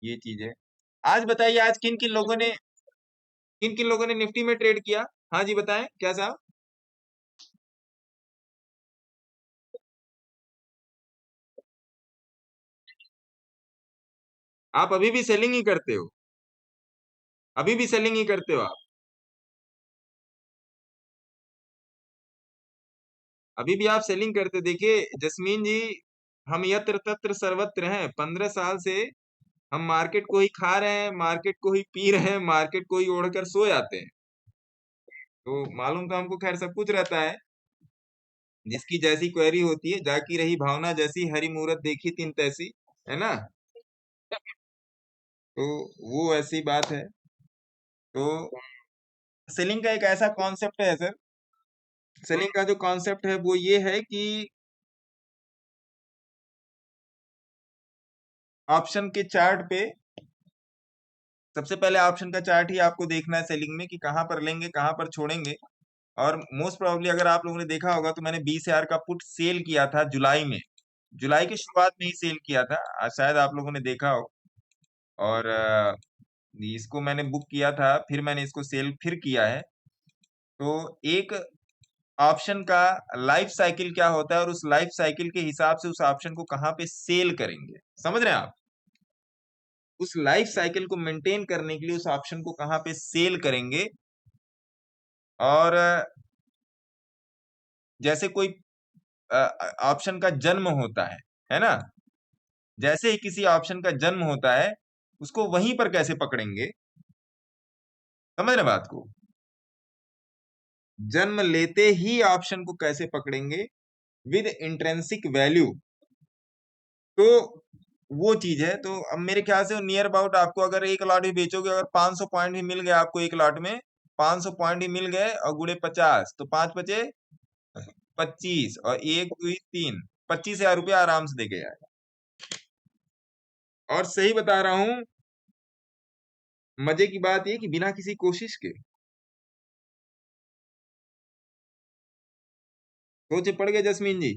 ये चीज है। आज बताइए, आज किन किन लोगों ने निफ्टी में ट्रेड किया? हाँ जी बताएं क्या साहब। आप अभी भी सेलिंग ही करते हो? अभी भी सेलिंग ही करते हो आप? अभी भी आप सेलिंग करते? देखिए जस्मीन जी, हम यत्र तत्र सर्वत्र हैं। 15 साल से हम मार्केट को ही खा रहे हैं, मार्केट को ही पी रहे हैं, मार्केट को ही ओढ़कर सो जाते हैं। तो मालूम तो हमको खैर सब कुछ रहता है। जिसकी जैसी क्वेरी होती है, जाकी रही भावना जैसी, हरी मूरत देखी तिन तैसी, है ना? तो वो ऐसी बात है। तो सेलिंग का एक ऐसा कॉन्सेप्ट है सर, सेलिंग का जो कॉन्सेप्ट है वो ये है कि ऑप्शन के चार्ट पे, सबसे पहले ऑप्शन का चार्ट ही आपको देखना है सेलिंग में, कि कहां पर लेंगे कहां पर छोड़ेंगे। और मोस्ट प्रोबेबली अगर आप लोगों ने देखा होगा तो मैंने 20,000 का पुट सेल किया था जुलाई में, जुलाई की शुरुआत में ही सेल किया था। शायद आप लोगों ने देखा हो। और इसको मैंने बुक किया था, फिर मैंने इसको सेल फिर किया है। तो एक ऑप्शन का लाइफ साइकिल क्या होता है, और उस लाइफ साइकिल के हिसाब से उस ऑप्शन को कहाँ पे सेल करेंगे, समझ रहे हैं आप? उस लाइफ साइकिल को मेंटेन करने के लिए उस ऑप्शन को कहाँ पे सेल करेंगे। और जैसे कोई ऑप्शन का जन्म होता है ना? जैसे ही किसी ऑप्शन का जन्म होता है, उसको वहीं पर कैसे पकड़ेंगे, समझ रहे बात को? जन्म लेते ही ऑप्शन को कैसे पकड़ेंगे विद इंट्रेंसिक वैल्यू। तो वो चीज है। तो अब मेरे ख्याल से नियर अबाउट आपको अगर एक लॉट भी बेचोगे, अगर 500 पॉइंट भी मिल गया आपको एक लॉट में, 500 पॉइंट ही मिल गए और गुड़े 50, तो 5 बचे 25, और एक हुई 3, 25,000 रुपया आराम से दे के आएगा। और सही बता रहा हूं, मजे की बात ये कि बिना किसी कोशिश के। सोचे पड़ गए जस्मीन जी।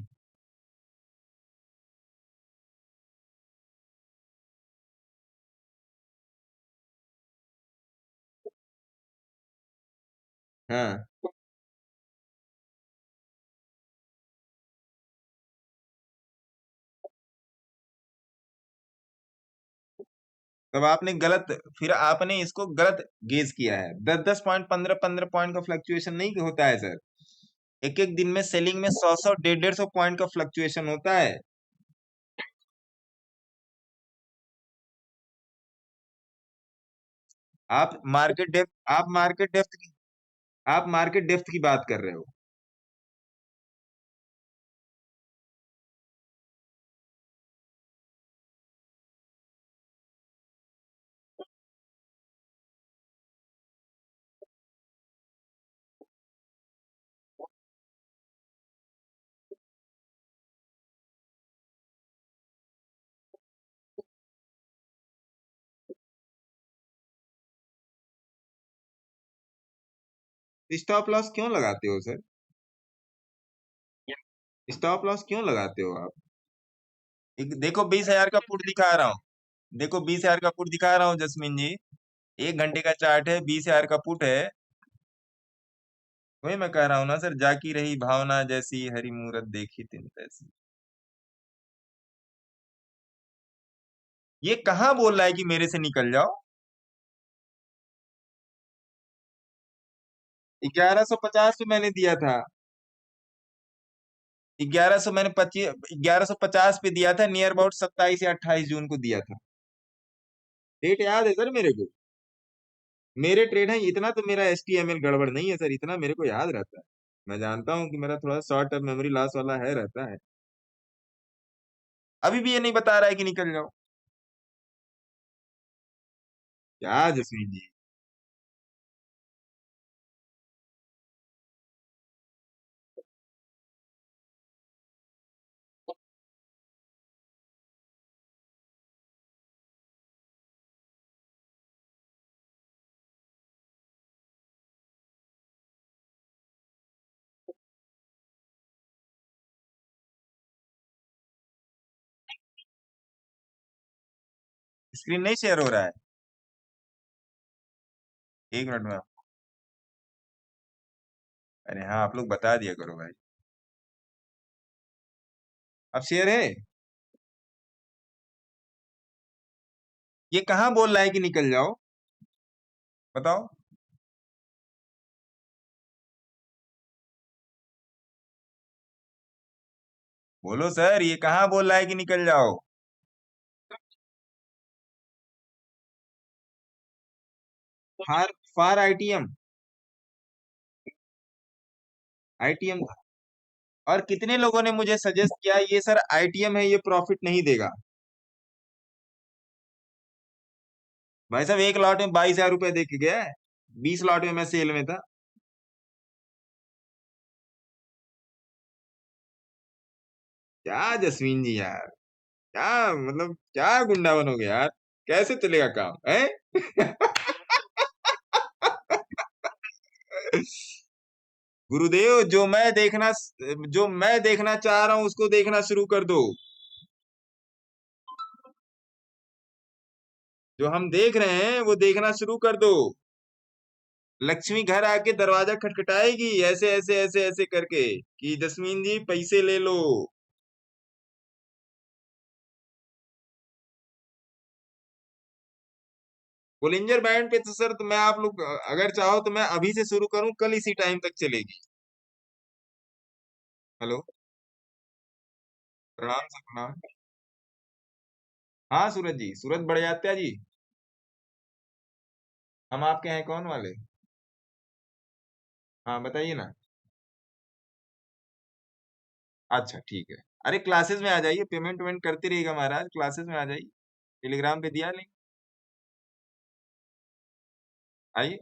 हाँ, तब आपने गलत, फिर आपने इसको गलत गेज किया है। 10-10 पॉइंट, 15-15 पॉइंट का फ्लक्चुएशन नहीं होता है सर। एक एक दिन में सेलिंग में 100-100, 150-150 पॉइंट का फ्लक्चुएशन होता है। आप मार्केट डेप्थ की बात कर रहे हो। स्टॉप लॉस क्यों लगाते हो सर? स्टॉप लॉस क्यों लगाते हो आप? देखो 20,000 का पुट दिखा रहा हूँ, देखो 20,000 का पुट दिखा रहा हूँ जस्मीन जी। 1 घंटे का चार्ट है, 20,000 का पुट है। वही मैं कह रहा हूँ ना सर, जाकी रही भावना जैसी, हरी मूरत देखी तिन तैसी। ये कहाँ बोल रहा है कि मेरे से निकल जाओ? 1150 पे मैंने दिया था। 1100 मैंने 1150 पे दिया था, नियर अबाउट 27 या 28 जून को दिया था। डेट याद है सर मेरे को। मेरे ट्रेड है इतना, तो मेरा HTML गड़बड़ नहीं है सर, इतना मेरे को याद रहता है। मैं जानता हूँ कि मेरा थोड़ा शॉर्ट टर्म मेमोरी लॉस वाला है, रहता है। अभी भी ये नहीं बता रहा है कि निकल जाओ। क्या जसमीन जी? स्क्रीन नहीं शेयर हो रहा है? एक मिनट में। अरे हाँ, आप लोग बता दिया करो भाई। अब शेयर है? ये कहाँ बोल रहा है कि निकल जाओ? बताओ। बोलो सर, ये कहाँ बोल रहा है कि निकल जाओ? फार फार आईटीएम। आईटीएम। और कितने लोगों ने मुझे सजेस्ट किया ये सर आईटीएम है, ये प्रॉफिट नहीं देगा। भाई साहब, एक लॉट में 22,000 रुपए दे के गया है। 20 लॉट में मैं सेल में था। क्या जसवीन जी यार, क्या मतलब क्या गुंडा बनोगे यार? कैसे चलेगा काम है? गुरुदेव, जो मैं देखना चाह रहा हूं उसको देखना शुरू कर दो। जो हम देख रहे हैं वो देखना शुरू कर दो। लक्ष्मी घर आके दरवाजा खटखटाएगी ऐसे ऐसे ऐसे ऐसे करके कि जस्मीन जी पैसे ले लो। बोलिंजर बैंड पे तो सर, तो मैं आप लोग अगर चाहो तो मैं अभी से शुरू करूं, कल इसी टाइम तक चलेगी। हेलो। प्रणाम सर, प्रणाम। हाँ सूरज जी, सूरज बड़जात्या जी। हम आपके हैं कौन वाले? हाँ बताइए ना। अच्छा ठीक है। अरे क्लासेस में आ जाइए, पेमेंट वेमेंट करते रहिएगा महाराज, क्लासेस में आ जाइए। टेलीग्राम पे दिया लिंक। आइए।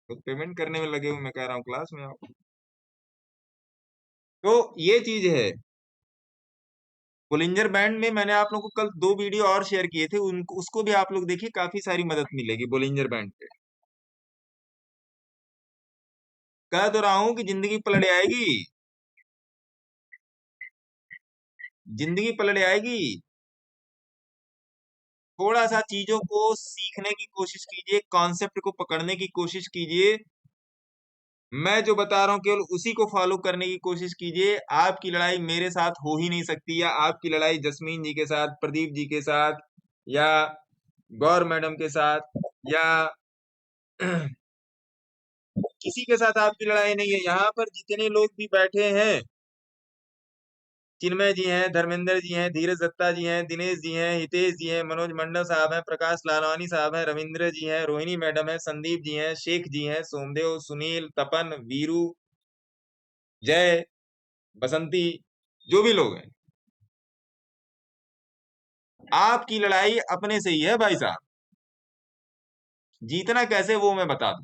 तो पेमेंट करने में लगे हुए, मैं कह रहा हूँ क्लास में आओ। तो ये चीज है। बोलिंजर बैंड में मैंने आप लोगों को कल 2 वीडियो और शेयर किए थे, उनको उसको भी आप लोग देखिए, काफी सारी मदद मिलेगी बोलिंजर बैंड पे। कह तो रहा हूं कि जिंदगी पलट आएगी। जिंदगी पलट आएगी। थोड़ा सा चीजों को सीखने की कोशिश कीजिए, कॉन्सेप्ट को पकड़ने की कोशिश कीजिए। मैं जो बता रहा हूं केवल उसी को फॉलो करने की कोशिश कीजिए। आपकी लड़ाई मेरे साथ हो ही नहीं सकती, या आपकी लड़ाई जस्मीन जी के साथ, प्रदीप जी के साथ, या गौर मैडम के साथ, या किसी के साथ आपकी लड़ाई नहीं है। यहाँ पर जितने लोग भी बैठे हैं, चिन्मय जी हैं, धर्मेंद्र जी हैं, धीरज दत्ता जी हैं, दिनेश जी हैं, हितेश जी हैं, मनोज मंडल साहब हैं, प्रकाश लालवानी साहब हैं, रविंद्र जी हैं, रोहिणी मैडम है, संदीप जी हैं, शेख जी हैं, सोमदेव, सुनील, तपन, वीरू, जय, बसंती, जो भी लोग हैं, आपकी लड़ाई अपने से ही है भाई साहब। जीतना कैसे वो मैं बता दूं।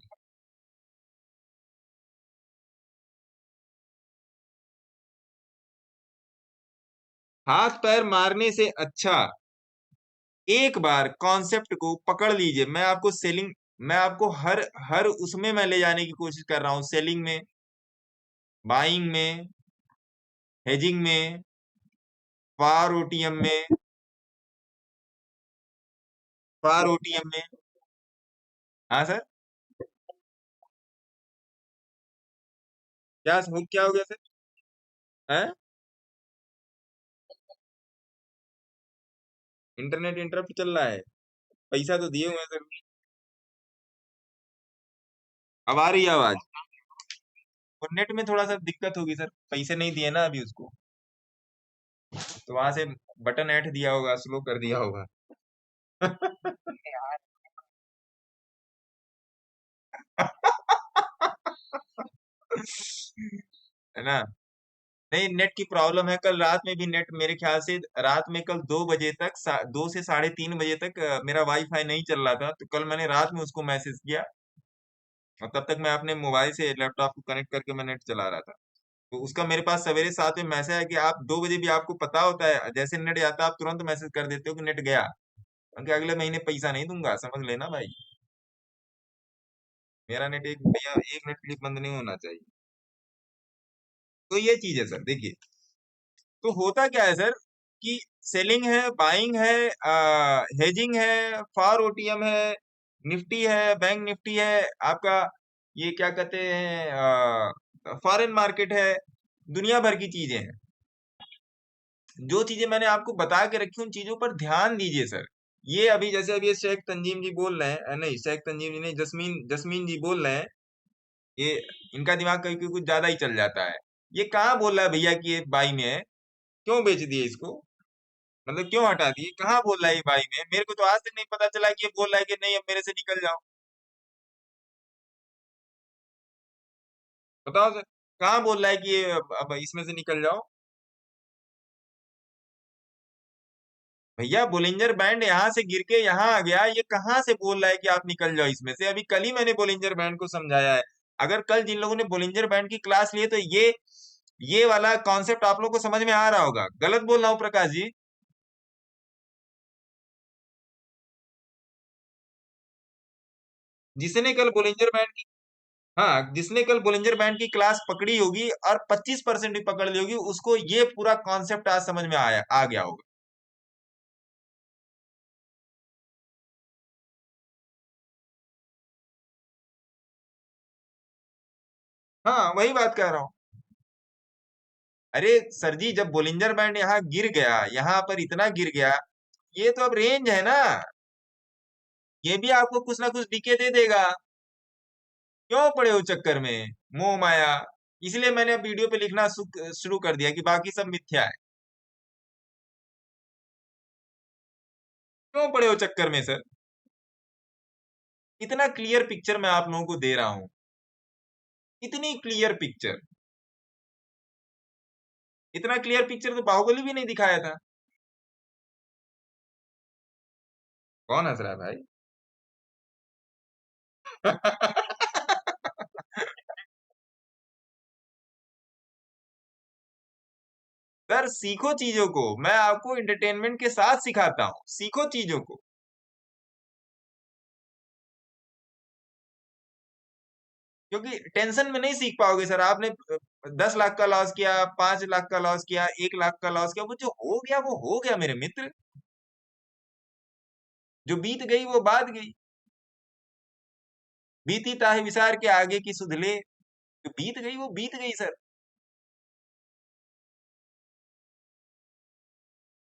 हाथ पैर मारने से अच्छा एक बार कॉन्सेप्ट को पकड़ लीजिए। मैं आपको हर हर उसमें मैं ले जाने की कोशिश कर रहा हूं, सेलिंग में, बाइंग में, हेजिंग में, फार ओटीएम में, फार ओटीएम में। हाँ सर। क्या हो गया सर? हैं? इंटरनेट इंटरप्ट चल रहा है? पैसा तो दिए हुए हैं सर। अब आ रही है आवाज? और नेट में थोड़ा सा दिक्कत होगी सर, पैसे नहीं दिए ना अभी उसको। तो वहां से बटन ऐड दिया होगा, स्लो कर दिया होगा। है ना? नहीं, नेट की प्रॉब्लम है। कल रात में भी नेट मेरे ख्याल से रात में कल 2 बजे तक 2 से 3:30 बजे तक मेरा वाईफाई नहीं चल रहा था, तो कल मैंने रात में उसको मैसेज किया, और तब तक मैं अपने मोबाइल से लैपटॉप को कनेक्ट करके मैं नेट चला रहा था। तो उसका मेरे पास सवेरे 7 में मैसेज है कि आप 2 बजे भी आपको पता होता है, जैसे नेट जाता है आप तुरंत मैसेज कर देते हो कि नेट गया, क्योंकि अगले महीने पैसा नहीं दूंगा, समझ लेना भाई। मेरा नेट एक भैया 1 मिनट के लिए बंद नहीं होना चाहिए। तो ये चीज है सर, देखिए। तो होता क्या है सर आपकी सेलिंग है, बाइंग है, हेजिंग है, फार ओटीएम है, निफ्टी है, बैंक निफ्टी है, आपका ये क्या कहते हैं फॉरेन मार्केट है, दुनिया भर की चीजें हैं। जो चीजें मैंने आपको बता के रखी उन चीजों पर ध्यान दीजिए सर। ये अभी जैसे अभी ये शेख तंजीम जी बोल रहे हैं, नहीं शेख तंजीम जी नहीं, जस्मीन जस्मीन जी बोल रहे हैं, ये इनका दिमाग कभी कभी कुछ ज्यादा ही चल जाता है। ये कहाँ बोल रहा है भैया कि ये बाई में है, क्यों बेच दिए इसको, मतलब क्यों हटा दिए, कहाँ बोल रहा है ये बाई में है? मेरे को तो आज तक नहीं पता चला कि ये बोल रहा है कि नहीं अब मेरे से निकल जाओ। बताओ सर, कहाँ बोल रहा है कि ये अब इसमें से निकल जाओ। भैया बोलिंजर बैंड यहाँ से गिर के यहाँ आ गया, ये कहाँ से बोल रहा है कि आप निकल जाओ इसमें से? अभी कल ही मैंने बोलिंजर बैंड को समझाया है। अगर कल जिन लोगों ने बोलिंजर बैंड की क्लास ली है तो ये वाला कॉन्सेप्ट आप लोगों को समझ में आ रहा होगा। गलत बोल रहा हूँ प्रकाश जी? जिसने कल बोलिंजर बैंड की, हाँ जिसने कल बोलिंजर बैंड की क्लास पकड़ी होगी और 25% भी पकड़ ली होगी, उसको ये पूरा कॉन्सेप्ट आज समझ में आ गया होगा। हाँ वही बात कह रहा हूँ। अरे सर जी, जब बोलिंजर बैंड यहाँ गिर गया, यहाँ पर इतना गिर गया, ये तो अब रेंज है ना, ये भी आपको कुछ ना कुछ डीके दे देगा। क्यों पड़े हो चक्कर में, मोह माया? इसलिए मैंने अब वीडियो पे लिखना शुरू कर दिया कि बाकी सब मिथ्या है। क्यों पड़े हो चक्कर में सर? इतना क्लियर पिक्चर मैं आप लोगों को दे रहा हूं, इतनी क्लियर पिक्चर, इतना क्लियर पिक्चर तो बाहुबली भी नहीं दिखाया था। कौन हंस रहा है भाई? सर सीखो चीजों को, मैं आपको एंटरटेनमेंट के साथ सिखाता हूँ, सीखो चीजों को। क्योंकि टेंशन में नहीं सीख पाओगे सर। आपने 10 लाख का लॉस किया, 5 लाख का लॉस किया, 1 लाख का लॉस किया, वो जो हो गया वो हो गया मेरे मित्र। जो बीत गई वो बात गई। बीती ताहि विसार के आगे की सुध ले। जो बीत गई वो बीत गई सर।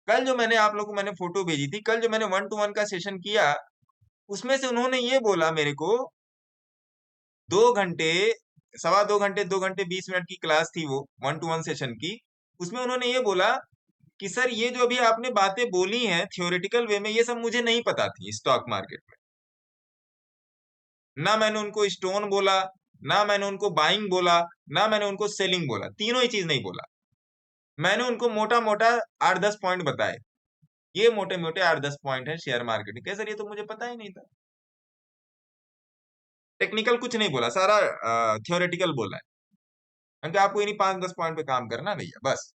कल जो मैंने आप लोगों को मैंने फोटो भेजी थी, कल जो मैंने 1 to 1 का सेशन किया, उसमें से उन्होंने ये बोला मेरे को, 2 घंटे, 2.25 घंटे, 2 घंटे 20 मिनट की क्लास थी वो 1 to 1 सेशन की। उसमें उन्होंने ये बोला कि सर ये जो अभी आपने बातें बोली हैं थियोरेटिकल वे में, ये सब मुझे नहीं पता थी स्टॉक मार्केट में। ना मैंने उनको स्टोन बोला, ना मैंने उनको बाइंग बोला, ना मैंने उनको सेलिंग बोला, तीनों ही चीज नहीं बोला। मैंने उनको मोटा मोटा 8-10 पॉइंट बताए। ये मोटे मोटे 8-10 पॉइंट है शेयर मार्केटिंग के सर, ये तो मुझे पता ही नहीं था। टेक्निकल कुछ नहीं बोला, सारा थियोरेटिकल बोला है। क्योंकि आपको इन्हीं 5-10 पॉइंट पे काम करना है भैया, बस।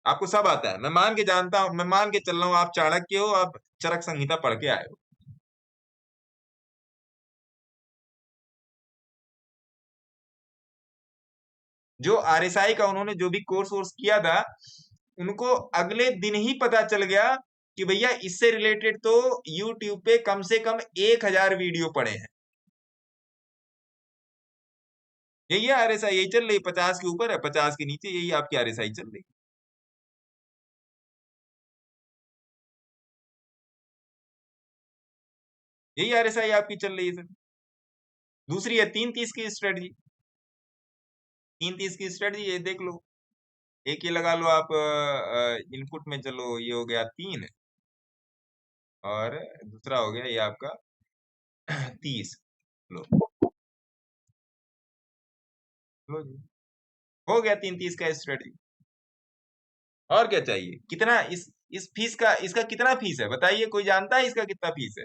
आपको सब आता है, मैं मान के जानता हूं, मैं मान के चल रहा हूँ आप चाणक्य हो, आप चरक संहिता पढ़ के आए हो। जो आरएसआई का उन्होंने जो भी कोर्स वोर्स किया था, उनको अगले दिन ही पता चल गया कि भैया इससे रिलेटेड तो यूट्यूब पे कम से कम 1,000 वीडियो पड़े हैं। यही है आरएसआई, यही चल रही, 50 के ऊपर है, 50 के नीचे, यही आपकी आरएसआई चल रही। यही आरएसआई आपकी चल रही है सर। दूसरी है 3-30 की स्ट्रेटजी। 3-30 की स्ट्रेटजी ये देख लो। एक ये लगा लो आप, इनपुट में चलो, ये हो गया 3, और दूसरा हो गया ये आपका 30। लो, लो जी, हो गया 3-30 का स्ट्रेटजी। और क्या चाहिए? कितना इस फीस का, इसका कितना फीस है बताइए, कोई जानता है इसका कितना फीस है?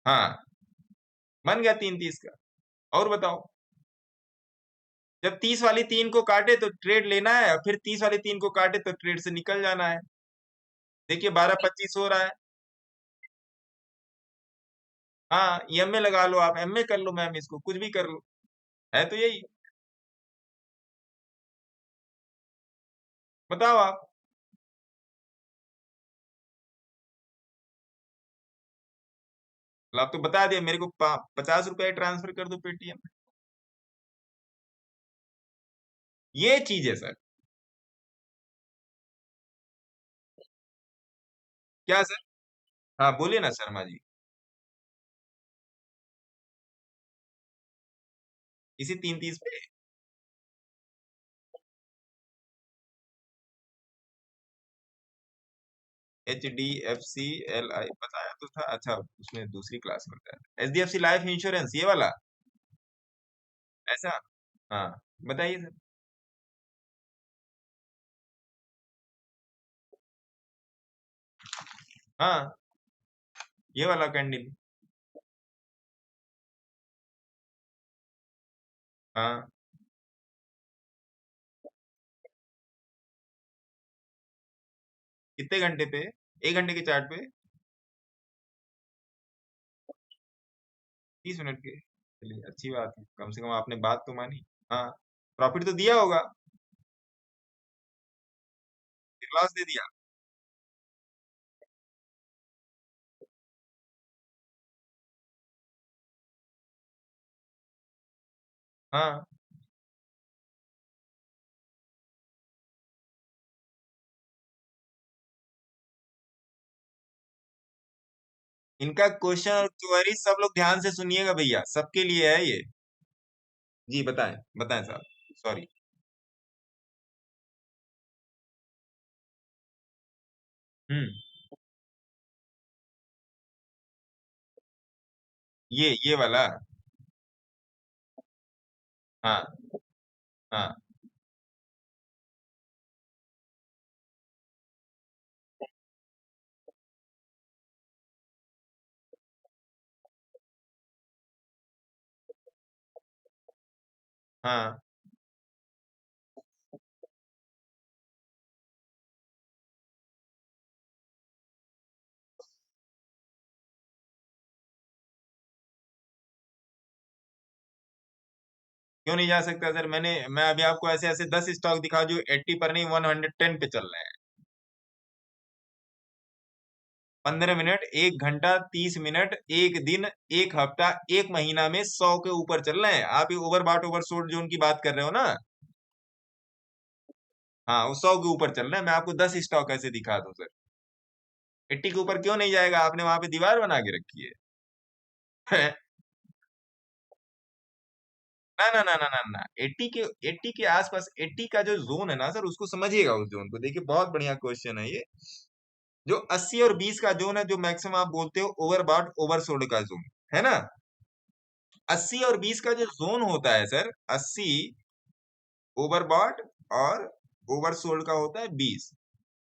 हाँ, बन गया 3-30 का। और बताओ, जब 30 वाली 3 को काटे तो ट्रेड लेना है, और फिर 30 वाली 3 को काटे तो ट्रेड से निकल जाना है। देखिए 12-25 हो रहा है। हाँ, ईएमए लगा लो, आप एमए कर लो मैम, इसको कुछ भी कर लो, है तो यही। बताओ आप। आप तो बता दिया मेरे को, 50 रुपए ट्रांसफर कर दो पेटीएम। ये चीज है सर। क्या सर? हाँ बोलिए ना शर्मा जी। इसी 3:30 पे। HDFC LI बताया तो था, अच्छा उसमें दूसरी क्लास में बताया, HDFC लाइफ इंश्योरेंस ये वाला। ऐसा। हाँ बताइए सर। हाँ ये वाला कैंडल। हाँ कितने घंटे पे? 1 घंटे के चार्ट पे? 30 मिनट के, चलिए अच्छी बात है, कम से कम आपने बात तो मानी। हाँ प्रॉफिट तो दिया होगा, फिर लॉस दे दिया। हाँ इनका क्वेश्चन और क्वेरी सब लोग ध्यान से सुनिएगा भैया, सबके लिए है ये। जी बताएं, बताएं साहब। सॉरी। हम्म। ये वाला। हाँ हाँ हाँ। क्यों नहीं जा सकता सर? मैं अभी आपको ऐसे ऐसे 10 स्टॉक दिखा जो 80 पर नहीं 110 पे चल रहे हैं। 15 मिनट, 1 घंटा, 30 मिनट, एक दिन, एक हफ्ता, एक महीना में 100 के ऊपर चल रहे हैं। आप ये ओवरबॉट ओवरसोल्ड जोन की बात कर रहे हो ना? हाँ वो 100 के ऊपर चल रहा है, मैं आपको 10 स्टॉक ऐसे दिखा दूं सर। 80 के ऊपर क्यों नहीं जाएगा? आपने वहां पे दीवार बना के रखी है। ना ना ना ना ना ना, 80 के आसपास, 80 का जो जोन है ना सर, उसको समझिएगा। उस जोन को देखिए, बहुत बढ़िया क्वेश्चन है ये। जो 80 और 20 का जोन है, जो मैक्सिमम आप बोलते हो ओवरबॉट ओवरसोल्ड का जोन, है ना? 80 और 20 का जो जोन होता है सर, 80 ओवरबॉट और ओवरसोल्ड का होता है 20।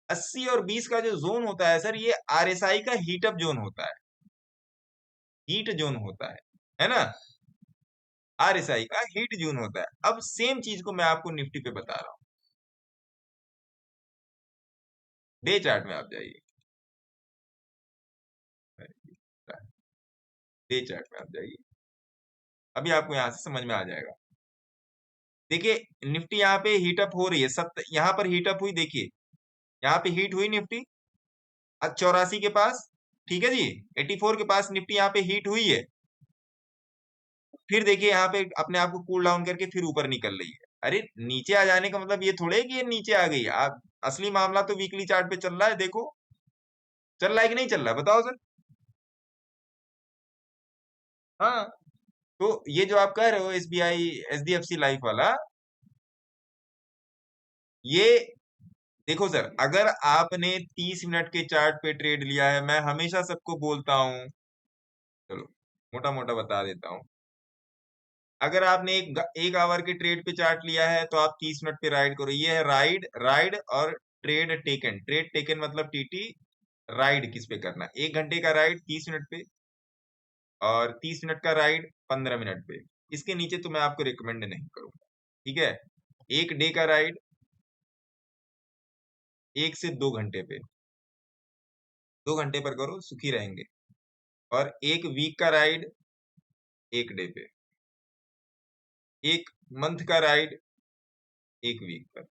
80 और 20 का जो जोन होता है सर, ये RSI का हीटअप जोन होता है, हीट जोन होता है ना? RSI का हीट जोन होता है। अब सेम चीज को मैं आपको निफ्टी पे बता रहा हूँ। डे चार्ट में आप जाइए, डे चार्ट में आप जाइए, अभी आपको यहां से समझ में आ जाएगा। देखिए निफ्टी यहाँ पे हीटअप हो रही है, यहाँ पर हीटअप हुई, देखिए यहाँ पे हीट हुई निफ्टी 84 के पास, ठीक है जी। 84 के पास निफ्टी यहाँ पे हीट हुई है। फिर देखिए यहाँ पे अपने आप को कूल डाउन करके फिर ऊपर निकल रही है। अरे नीचे आ जाने का मतलब ये थोड़े है कि ये नीचे आ गई। आप असली मामला तो वीकली चार्ट पे चल रहा है, देखो चल रहा है कि नहीं चल रहा है, बताओ सर। हाँ तो ये जो आप कह रहे हो SBI HDFC लाइफ वाला, ये देखो सर, अगर आपने 30 मिनट के चार्ट पे ट्रेड लिया है, मैं हमेशा सबको बोलता हूं, चलो मोटा मोटा बता देता हूं। अगर आपने एक आवर के ट्रेड पे चार्ट लिया है, तो आप 30 मिनट पे राइड करो। ये है राइड, राइड और ट्रेड टेकन। ट्रेड टेकन मतलब TT, राइड किस पे करना? 1 घंटे का राइड 30 मिनट पे, और 30 मिनट का राइड 15 मिनट पे। इसके नीचे तो मैं आपको रिकमेंड नहीं करूंगा, ठीक है? 1 डे का राइड 1 से 2 घंटे पे, 2 घंटे पर करो, सुखी रहेंगे। और 1 वीक का राइड 1 डे पे, 1 मंथ का राइड 1 वीक पर।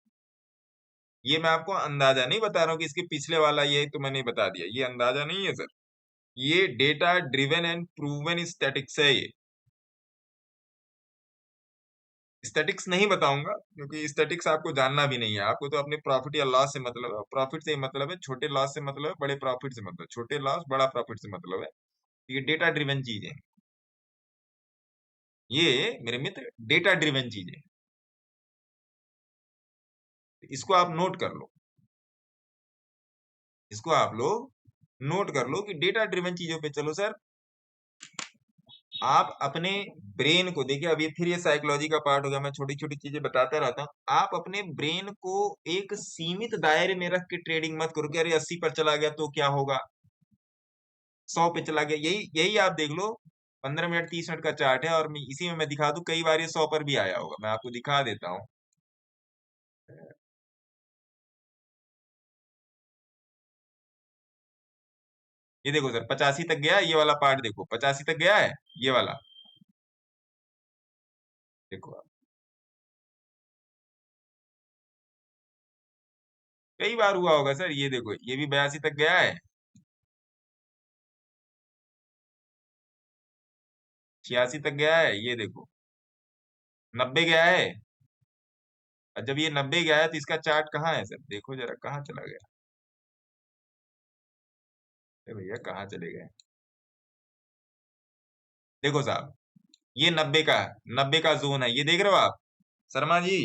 ये मैं आपको अंदाजा नहीं बता रहा हूँ कि इसके पिछले वाला ये तो मैंने बता दिया, ये अंदाजा नहीं है सर, ये data driven and proven statics है। ये स्टैटिक्स नहीं बताऊंगा क्योंकि स्टैटिक्स आपको जानना भी नहीं है, आपको तो अपने प्रॉफिट या लॉस से मतलब है, प्रॉफिट से मतलब है, छोटे लॉस से मतलब है, बड़े प्रॉफिट से मतलब है, छोटे लॉस बड़ा प्रॉफिट से मतलब है। ये डेटा ड्रिवन चीज है, ये मेरे मित्र डेटा ड्रिवन चीज है, इसको आप नोट कर लो, इसको आप लोग नोट कर लो कि डेटा ड्रिवन चीजों पे चलो सर। आप अपने ब्रेन को देखिए, अभी फिर ये साइकोलॉजी का पार्ट हो गया, मैं छोटी छोटी चीजें बताता रहता हूँ। आप अपने ब्रेन को एक सीमित दायरे में रख के ट्रेडिंग मत करो कि अरे 80 पर चला गया तो क्या होगा, 100 पे चला गया, यही यही आप देख लो। 15 मिनट 30 मिनट का चार्ट है और इसी में मैं दिखा दूं, कई बार ये 100 पर भी आया होगा, मैं आपको दिखा देता हूँ। ये देखो सर 85 तक गया, ये वाला पार्ट देखो 85 तक गया है, ये वाला देखो आप। कई बार हुआ होगा सर, ये देखो ये भी 82 तक गया है, 86 तक गया है, ये देखो 90 गया है। और जब ये 90 गया है तो इसका चार्ट कहाँ है सर, देखो जरा कहाँ चला गया, अरे भैया कहाँ चले गए, देखो साहब ये 90 का है, 90 का जोन है, ये देख रहे हो आप शर्मा जी,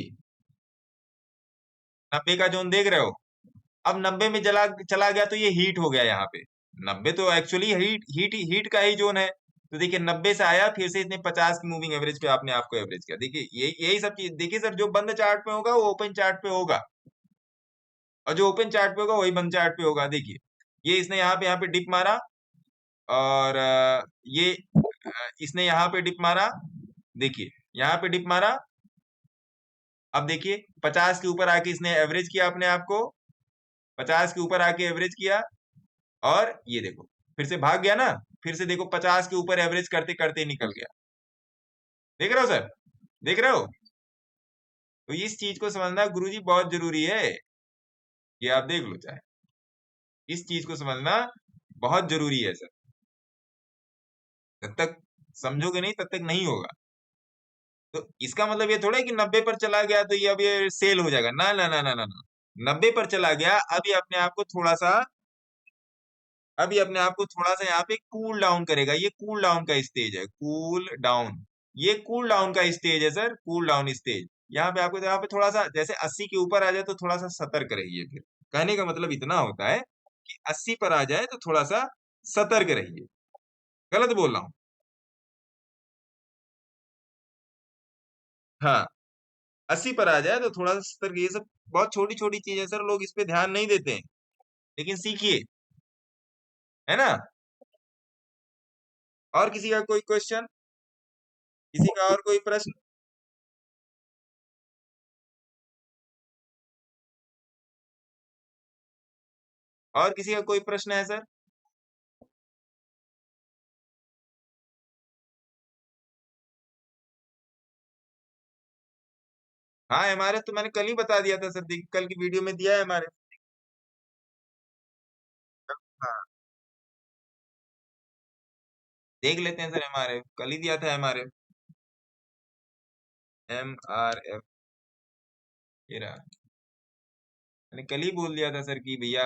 90 का जोन देख रहे हो। अब 90 में चला चला गया तो ये हीट हो गया यहाँ पे, 90 तो एक्चुअली हीट हीट हीट का ही जोन है। तो देखिए 90 से आया, फिर से इसने 50 की मूविंग एवरेज पे आपने आपको एवरेज किया, देखिए ये यही सब चीज देखिए सर, जो बंद चार्ट पे होगा वो ओपन चार्ट पे होगा, और जो ओपन चार्ट पे होगा वही बंद चार्ट पे होगा। देखिए ये इसने यहाँ पे डिप मारा, और ये इसने यहाँ पे डिप मारा, देखिए यहाँ पे डिप मारा। अब देखिए 50 के ऊपर आके इसने एवरेज किया अपने आप को, 50 के ऊपर आके एवरेज किया, और ये देखो फिर से भाग गया ना, फिर से देखो 50 के ऊपर एवरेज करते करते निकल गया, देख रहे हो सर, देख रहे हो। तो इस चीज को समझना गुरुजी बहुत जरूरी है, ये आप देख लो चाहे, इस चीज को समझना बहुत जरूरी है सर, जब तक समझोगे नहीं तब तक नहीं होगा। तो इसका मतलब ये थोड़ा है कि 90 पर चला गया तो ये अब ये सेल हो जाएगा, ना ना ना ना ना ना, 90 पर चला गया, अभी अपने आप को थोड़ा सा, अभी अपने आप को थोड़ा सा यहाँ पे कूल डाउन करेगा, ये कूल डाउन का स्टेज है, कूल डाउन, ये कूल डाउन का स्टेज है सर, कूल डाउन स्टेज। यहाँ पे आपको यहाँ पे थोड़ा सा जैसे 80 के ऊपर आ जाए तो थोड़ा सा सतर्क रहिए, फिर कहने का मतलब इतना होता है कि 80 पर आ जाए तो थोड़ा सा सतर्क रहिए, गलत बोल रहा हूँ। हाँ 80 पर आ जाए तो थोड़ा सा सतर्क, ये सब बहुत छोटी छोटी चीजें सर, लोग इस पे ध्यान नहीं देते हैं, लेकिन सीखिए, है ना। और किसी का कोई क्वेश्चन, किसी का और कोई प्रश्न, और किसी का कोई प्रश्न है सर। हाँ एमआरएफ तो मैंने कल ही बता दिया था सर, कल की वीडियो में दिया है एमआरएफ। हाँ देख लेते हैं सर, एमआरएफ कल ही दिया था एमआरएफ, एमआरएफ ये रहा, मैंने कल ही बोल दिया था सर कि भैया,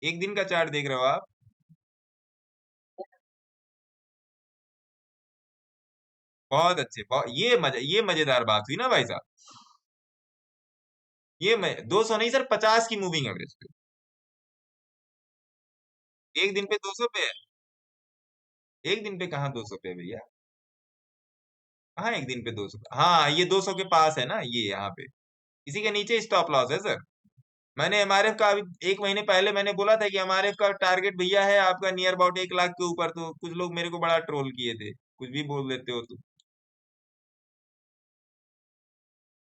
एक दिन का चार्ट देख रहे हो आप, बहुत अच्छे, बहुत ये मजा, ये मजेदार बात हुई ना भाई साहब, ये मैं 200 नहीं सर, 50 की मूविंग एवरेज पे, एक दिन पे 200 पे है, एक दिन पे कहाँ 200 पे है भैया, कहाँ एक दिन पे 200 पे, हाँ ये 200 के पास है ना, ये यहाँ पे इसी के नीचे स्टॉप लॉस है सर। मैंने एमआरएफ का अभी 1 महीने पहले मैंने बोला था कि एमआरएफ का टारगेट भैया है आपका नियर अबाउट 1 लाख के ऊपर, तो कुछ लोग मेरे को बड़ा ट्रोल किए थे, कुछ भी बोल देते हो तुम।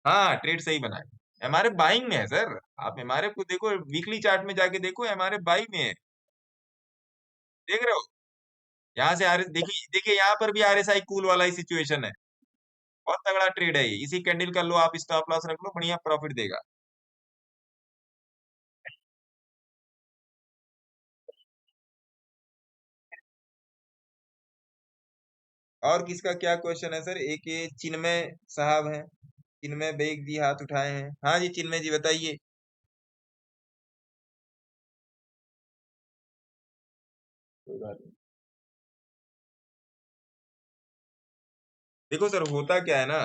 हाँ ट्रेड सही बनाए, एमआरएफ बाइंग में है सर, आप एमआरएफ को देखो, वीकली चार्ट में जाके देखो, एमआरएफ बाइंग में है, देख रहे हो। यहाँ से आर देखिए, देखिए यहाँ पर भी आरएसआई कूल वाला ही सिचुएशन है, बहुत तगड़ा ट्रेड है ये, इसी कैंडल का लो आप स्टॉप लॉस रख लो, बढ़िया प्रॉफिट देगा। और किसका क्या क्वेश्चन है सर? एक ये चिन्मय साहब हैं, चिन्मय बेग जी हाथ उठाए हैं। हाँ जी चिन्मय जी बताइए। कोई बात नहीं। देखो सर होता क्या है ना,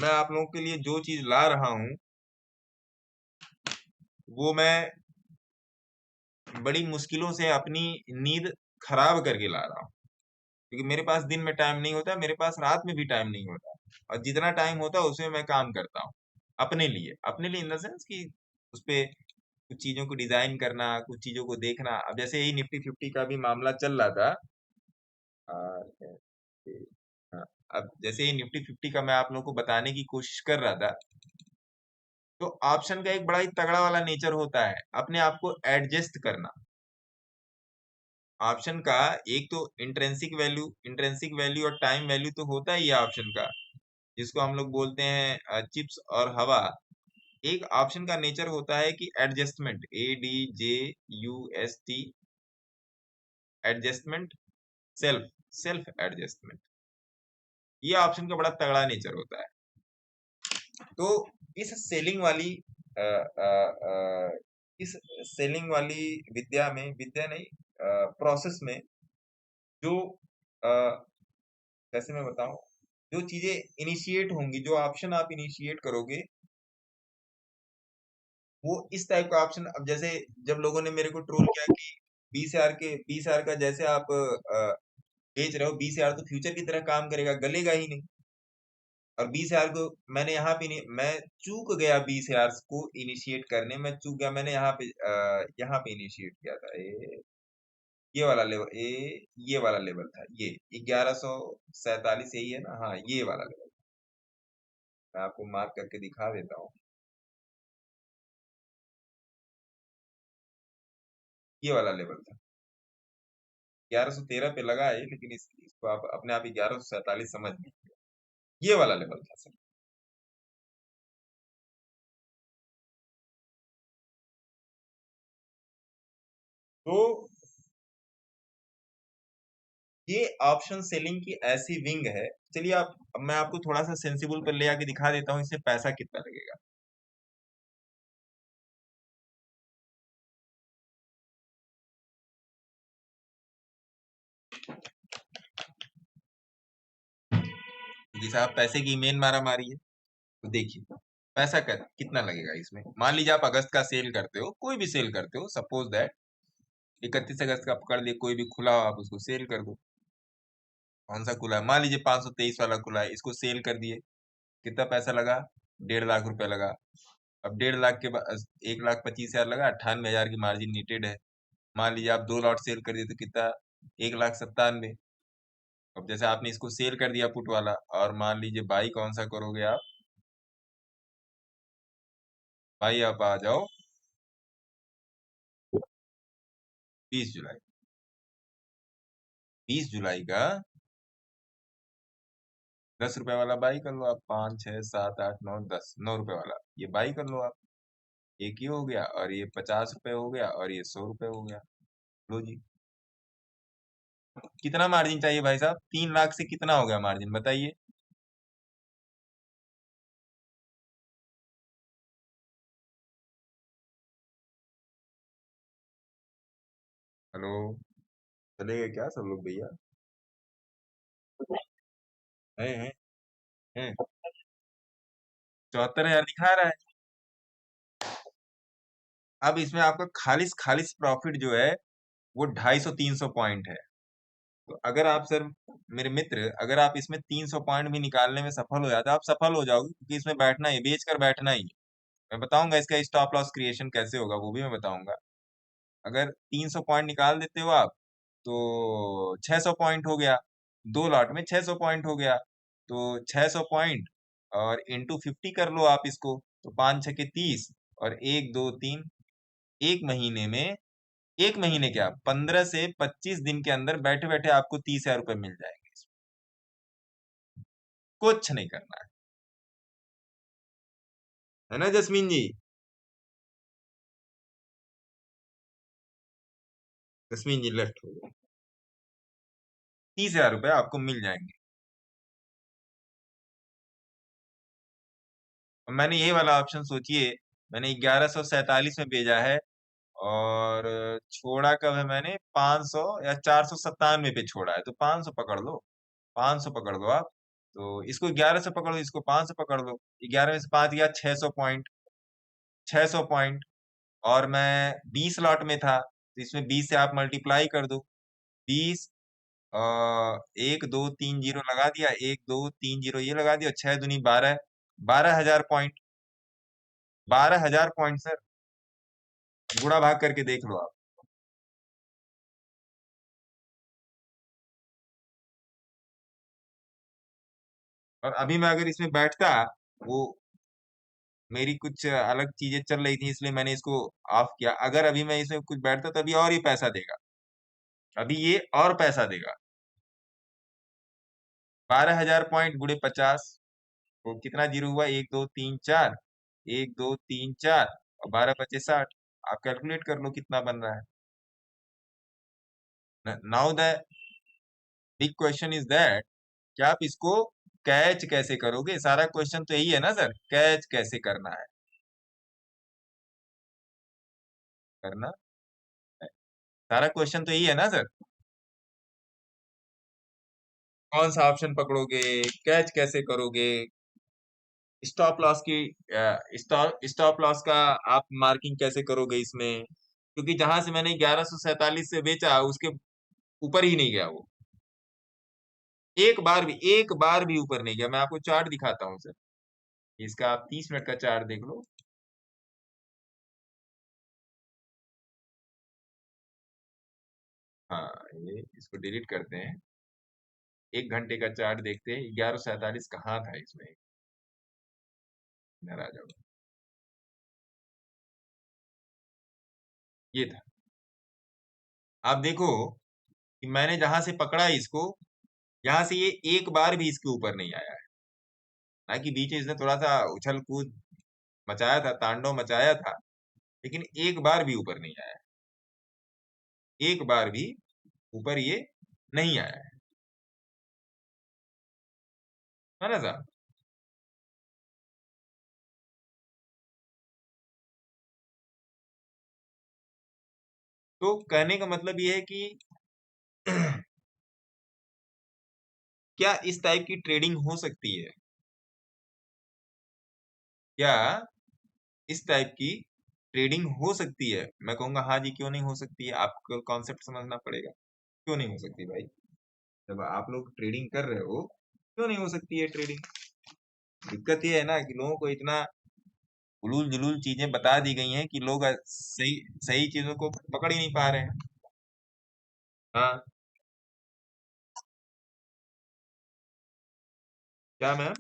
मैं आप लोगों के लिए जो चीज ला रहा हूँ वो मैं बड़ी मुश्किलों से अपनी नींद खराब करके ला रहा हूँ, क्योंकि मेरे पास दिन में टाइम नहीं होता, मेरे पास रात में भी टाइम नहीं होता, और जितना टाइम होता है उसमें मैं काम करता हूँ अपने लिए इन द सेंस कि उस पे कुछ चीजों को डिजाइन करना, कुछ चीजों को देखना। अब जैसे यही निफ्टी 50 का भी मामला चल रहा था। और हाँ, अब जैसे ही निफ्टी 50 का मैं आप लोगों को बताने की कोशिश कर रहा था, तो ऑप्शन का एक बड़ा ही तगड़ा वाला नेचर होता है अपने आप को एडजस्ट करना। ऑप्शन का एक तो इंट्रेंसिक वैल्यू और टाइम वैल्यू तो होता ही है ऑप्शन का, जिसको हम लोग बोलते हैं चिप्स और हवा। एक ऑप्शन का नेचर होता है कि adjustment, ADJUST, adjustment, self adjustment. ये ऑप्शन का बड़ा तगड़ा नेचर होता है। तो इस सेलिंग वाली अ, अ, अ, इस सेलिंग वाली विद्या नहीं, प्रोसेस में जो कैसे मैं बताऊं, जो चीजें इनिशिएट होंगी, जो ऑप्शन आप इनिशिएट करोगे, वो इस टाइप का ऑप्शन। अब जैसे जब लोगों ने मेरे को ट्रोल किया कि 20,000 का जैसे आप बेच रहे हो, 20,000 तो फ्यूचर की तरह काम करेगा, गलेगा ही नहीं। और 20,000 को मैंने यहाँ पे नहीं, मैं चूक गया 20,000 को इनिशिएट करने, मैं चूक गया, मैंने यहाँ पे इनिशिएट किया था ये वाला लेवल, ये वाला लेवल था, ये 1147 यही है ना? हाँ ये वाला लेवल। मैं आपको मार्क करके दिखा देता हूँ, ये वाला लेवल था। 1113 पे लगा है, लेकिन इसको आप अपने आप 1147 समझ लीजिए, ये वाला लेवल था सर। तो ये ऑप्शन सेलिंग की ऐसी विंग है। चलिए आप, अब मैं आपको थोड़ा सा सेंसिबल पर ले आके दिखा देता हूँ, इससे पैसा कितना लगेगा। जी साहब, पैसे की मेन मारा मारी है। तो देखिए पैसा कितना लगेगा इसमें। मान लीजिए आप अगस्त का सेल करते हो, कोई भी सेल करते हो, सपोज दैट 31 अगस्त का पकड़ लिए, कोई भी खुला हो आप उसको सेल कर दो। कौन सा खुला है? मान लीजिए 523 वाला खुला है, इसको सेल कर दिए। कितना पैसा लगा? 1.5 लाख रुपए लगा। अब 1.5 लाख के बाद 1,25,000 लगा, 98,000 की मार्जिन नीटेड है। मान लीजिए आप 2 लॉट सेल कर दिए तो कितना? 1,97,000। अब जैसे आपने इसको सेल कर दिया पुट वाला, और मान लीजिए बाई कौन सा करोगे आप? भाई आप आ जाओ 20 जुलाई। 20 जुलाई का 10 रुपए वाला बाई कर लो आप, 5, 6, 7, 8, 9, 10, 9 रुपए वाला ये बाई कर लो आप। एक ये हो गया, और ये 50 रुपए हो गया, और ये 100 रुपए हो गया। लो जी। कितना मार्जिन चाहिए भाई साहब? 3 लाख से कितना हो गया मार्जिन बताइए। हेलो, चलेगा क्या सब लोग भैया? है? 74,000 दिखा रहा है। अब इसमें आपका खालिस खालिस प्रॉफिट जो है वो 250-300 पॉइंट है। तो अगर आप सर, मेरे मित्र, अगर आप इसमें 300 पॉइंट भी निकालने में सफल हो जाते, आप सफल हो जाओगे, क्योंकि इसमें बैठना ही, बेच कर बैठना ही है। मैं बताऊंगा इसका स्टॉप लॉस क्रिएशन कैसे होगा, वो भी मैं बताऊंगा। अगर 300 पॉइंट निकाल देते हो आप, तो 600 पॉइंट हो गया। 2 लॉट में 600 पॉइंट हो गया। तो 600 पॉइंट और इंटू 50 कर लो आप इसको, तो 5 6 के 30, और 1 2 3, एक महीने में, एक महीने क्या, 15 से 25 दिन के अंदर बैठे बैठे आपको 30,000 रुपए मिल जाएंगे। कुछ नहीं करना है ना जस्मीन जी? जस्मीन जी लेफ्ट हो गए, 30,000 रुपए आपको मिल जाएंगे। मैंने ये वाला ऑप्शन सोचिए, मैंने 1147 में भेजा है, और छोड़ा कब है मैंने, 500 या 497 पे छोड़ा है, तो 500 पकड़ लो, 500 पकड़ लो आप। तो इसको 11 से पकड़ लो, इसको 5 से पकड़ लो, 11 में से 5 गया, 600 पॉइंट, 600 पॉइंट। और मैं 20 लॉट में था, तो इसमें 20 से आप मल्टीप्लाई कर दो, 20, 1 2 3 जीरो लगा दिया, 1 2 3 जीरो ये लगा दिया, 6 दूनी 12, 12,000 पॉइंट, 12,000 पॉइंट सर। गुणा भाग करके देख लो आप। और अभी मैं अगर इसमें बैठता, वो मेरी कुछ अलग चीजें चल रही थी, इसलिए मैंने इसको ऑफ किया। अगर अभी मैं इसमें कुछ बैठता, तभी और ये पैसा देगा, अभी ये और पैसा देगा। 12,000 पॉइंट गुणे 50, तो कितना जीरो हुआ, 1 2 3 4, 1 2 3 4, और 12 25 60। आप कैलकुलेट कर लो कितना बन रहा है। Now the big question is that, कि आप इसको कैच कैसे करोगे। सारा क्वेश्चन तो यही है ना सर, कैच कैसे करना है, करना है। सारा क्वेश्चन तो यही है ना सर, कौन सा ऑप्शन पकड़ोगे, कैच कैसे करोगे, स्टॉप लॉस की स्टॉप लॉस का आप मार्किंग कैसे करोगे इसमें, क्योंकि जहां से मैंने 1147 से बेचा, उसके ऊपर ही नहीं गया वो, एक बार भी ऊपर नहीं गया। मैं आपको चार्ट दिखाता हूँ सर, इसका आप 30 मिनट का चार्ट देख लो। हाँ, ये इसको डिलीट करते हैं, 1 घंटे का चार्ट देखते हैं, 1147 कहाँ था इसमें, इधर आ जाओ, ये था। आप देखो कि मैंने जहां से पकड़ा इसको, यहाँ से ये एक बार भी इसके ऊपर नहीं आया है। हालांकि बीच में इसने थोड़ा सा उछल कूद मचाया था, तांडव मचाया था, लेकिन एक बार भी ऊपर नहीं आया है, एक बार भी ऊपर ये नहीं आया है ना साहब। तो कहने का मतलब ये है कि क्या इस टाइप की ट्रेडिंग हो सकती है, क्या इस टाइप की ट्रेडिंग हो सकती है। मैं कहूंगा हाँ जी, क्यों नहीं हो सकती है, आपको कॉन्सेप्ट समझना पड़ेगा। क्यों नहीं हो सकती भाई, जब आप लोग ट्रेडिंग कर रहे हो, क्यों नहीं हो सकती है ट्रेडिंग। दिक्कत ये है ना कि लोगों को इतना उलूल जुलूल चीजें बता दी गई हैं कि लोग सही सही चीजों को पकड़ ही नहीं पा रहे हैं। हाँ, क्या मैम।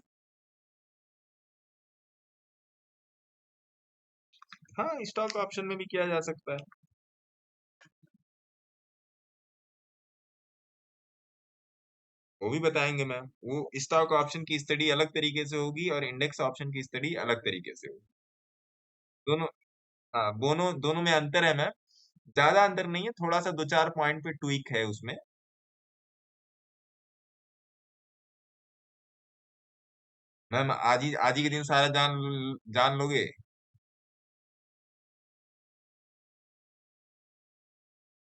हाँ, स्टॉक ऑप्शन में भी किया जा सकता है। वो भी बताएंगे मैम, वो स्टॉक ऑप्शन की स्टडी अलग तरीके से होगी, और इंडेक्स ऑप्शन की स्टडी अलग तरीके से होगी। दोनों, हाँ, दोनों दोनों में अंतर है मैम, ज्यादा अंतर नहीं है, थोड़ा सा 2 4 पॉइंट पे ट्वीक है उसमें। मैम आज ही के दिन सारा जान जान लोगे।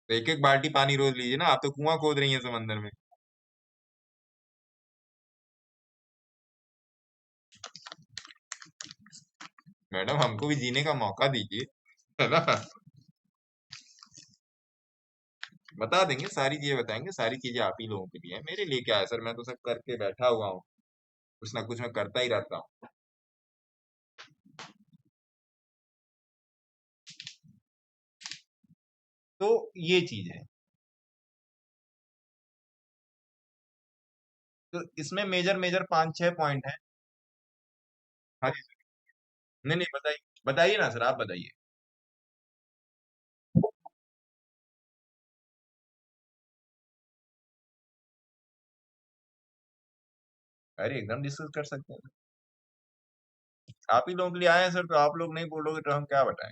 तो एक एक बाल्टी पानी रोज लीजिए ना, आप तो कुआं खोद रही हैं समंदर में। मैडम हमको भी जीने का मौका दीजिए, है ना। बता देंगे, सारी चीजें बताएंगे, सारी चीजें आप ही लोगों के लिए है, मेरे लिए क्या है सर, मैं तो सब करके बैठा हुआ हूँ, कुछ ना कुछ मैं करता ही रहता हूँ। तो ये चीज है, तो इसमें मेजर मेजर 5 6 पॉइंट है। हाँ जी सर। नहीं नहीं, बताइए, बताइए ना सर, आप बताइए। अरे एकदम डिस्कस कर सकते हैं, आप ही लोगों के लिए आए हैं सर, तो आप लोग नहीं बोलोगे तो हम क्या बताएं।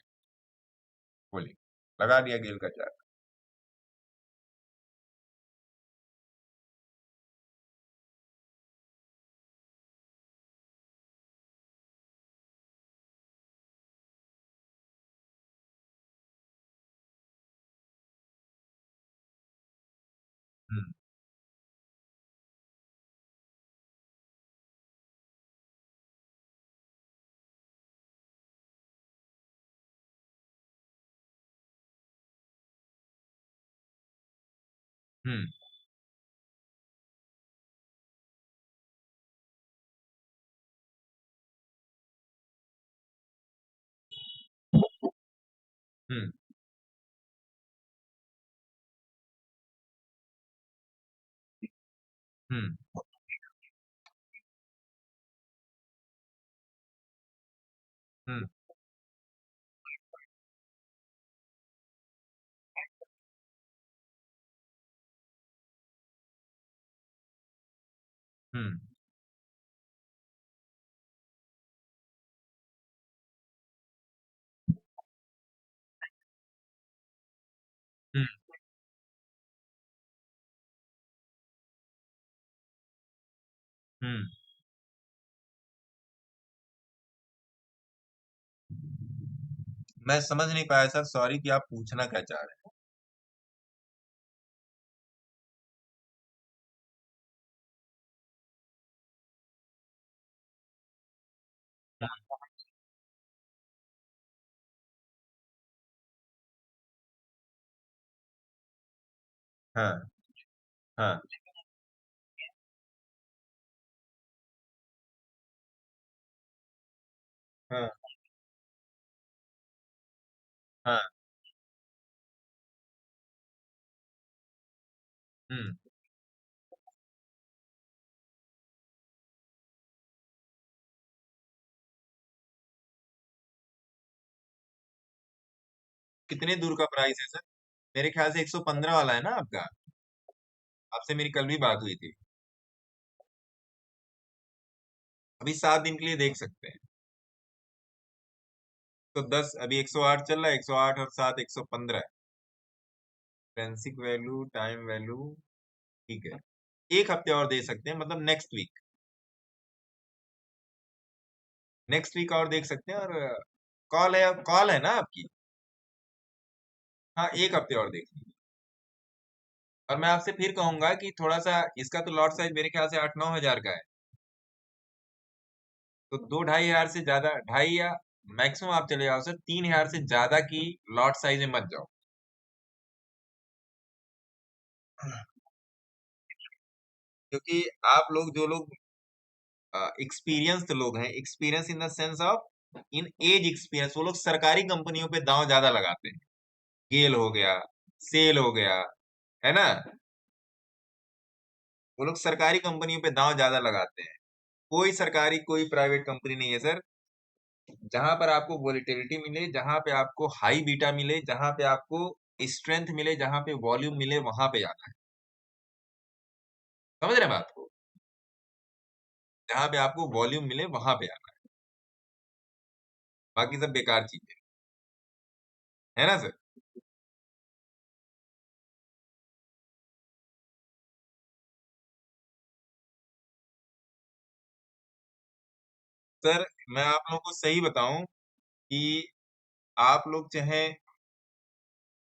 बोलिए, लगा दिया गेल का चार्ट। हम्म। हम्म। हम्म। हम्म। हम्म। हम्म। हम्म। मैं समझ नहीं पाया सर, सॉरी, कि आप पूछना क्या चाह रहे हैं? हाँ। हाँ। हाँ। हाँ। हम्म। कितने दूर का प्राइस है सर? मेरे ख्याल से 115 वाला है ना आपका? आपसे मेरी कल भी बात हुई थी। अभी 7 दिन के लिए देख सकते हैं। तो 10, अभी 108 चल रहा है, 108 और 7, 115 है। फ्रेंसिक वैल्यू, टाइम वैल्यू, ठीक है। एक हफ्ते और दे सकते हैं, मतलब नेक्स्ट वीक। नेक्स्ट वीक और देख सकते हैं। और कॉल है ना आपकी? हाँ, एक हफ्ते और देख लीजिए। और मैं आपसे फिर कहूंगा कि थोड़ा सा इसका तो लॉट साइज मेरे ख्याल से 8-9 हजार का है। तो 2-2.5 हजार से ज्यादा, ढाई या मैक्सिमम आप चले जाओ सर, 3 हजार से ज्यादा की लॉट साइज में मत जाओ। क्योंकि आप लोग, जो लोग एक्सपीरियंस्ड लोग हैं, experience in the sense of in age experience, वो लोग सरकारी कंपनियों पे दांव ज्यादा लगाते हैं। गेल हो गया, सेल हो गया, है ना? वो लोग सरकारी कंपनियों पे दांव ज्यादा लगाते हैं। कोई सरकारी, कोई प्राइवेट कंपनी नहीं है सर जहां पर आपको वोलेटिलिटी मिले, जहां पे आपको हाई बीटा मिले, जहां पे आपको स्ट्रेंथ मिले, जहां पे वॉल्यूम मिले, वहां पे जाना है। समझ रहे हैं बात को? जहां पे आपको वॉल्यूम मिले वहां पे आना है। बाकी सब बेकार चीजें, है ना सर? सर, मैं आप लोगों को सही बताऊं कि आप लोग चाहे,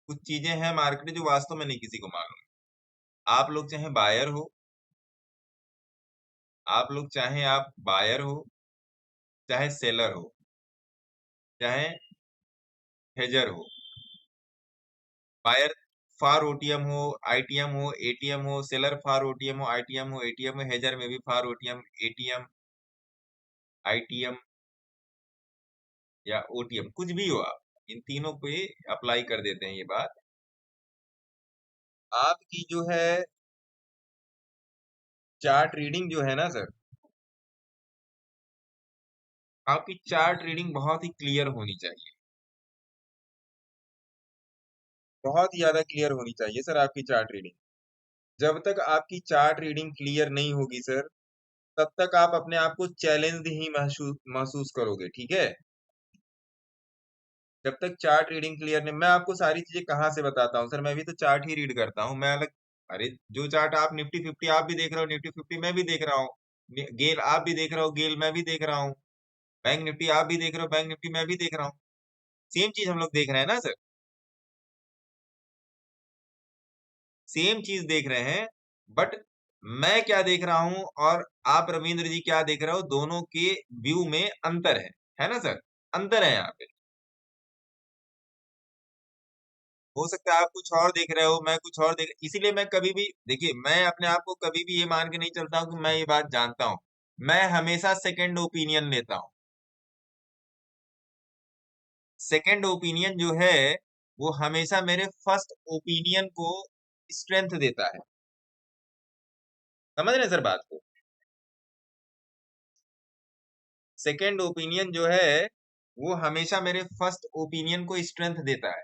कुछ चीजें हैं मार्केट में जो वास्तव में नहीं किसी को मालूम। आप लोग चाहे बायर हो, आप लोग चाहे आप बायर हो, चाहे सेलर हो, चाहे हेजर हो। बायर फॉर ओटीएम हो, आईटीएम हो, एटीएम हो, सेलर फॉर ओटीएम हो, आईटीएम हो, एटीएम हो, हेजर में भी फॉर ओटीएम, एटीएम, आईटीएम या ओटीएम, कुछ भी हो, आप इन तीनों पे अप्लाई कर देते हैं ये बात। आपकी जो है चार्ट रीडिंग जो है ना सर, आपकी चार्ट रीडिंग बहुत ही क्लियर होनी चाहिए। बहुत ही ज्यादा क्लियर होनी चाहिए सर आपकी चार्ट रीडिंग। जब तक आपकी चार्ट रीडिंग क्लियर नहीं होगी सर, तब तक आप अपने आप को चैलेंज्ड ही महसूस महसूस करोगे, ठीक है? जब तक चार्ट रीडिंग क्लियर नहीं, मैं आपको सारी चीजें कहाँ से बताता हूँ सर, मैं भी तो चार्ट ही रीड करता हूँ, मैं अलग। अरे, जो चार्ट आप निफ्टी 50 आप भी देख रहे हो, निफ्टी 50 मैं भी देख रहा हूँ। गेल आप भी देख रहे हो, गेल मैं भी देख रहा हूँ। बैंक निफ्टी आप भी देख रहे हो, बैंक निफ्टी मैं भी देख रहा हूँ। सेम चीज हम लोग देख रहे हैं ना सर? सेम चीज देख रहे हैं। बट मैं क्या देख रहा हूं और आप रविंद्र जी क्या देख रहे हो, दोनों के व्यू में अंतर है ना सर? अंतर है यहाँ पे। हो सकता है आप कुछ और देख रहे हो, मैं कुछ और देख, इसीलिए मैं कभी भी, देखिए मैं अपने आप को कभी भी ये मान के नहीं चलता हूँ कि मैं ये बात जानता हूँ। मैं हमेशा सेकंड ओपिनियन लेता हूँ। सेकंड ओपिनियन जो है वो हमेशा मेरे फर्स्ट ओपिनियन को स्ट्रेंथ देता है। समझ रहे हैं सर बात को? सेकंड ओपिनियन जो है वो हमेशा मेरे फर्स्ट ओपिनियन को स्ट्रेंथ देता है।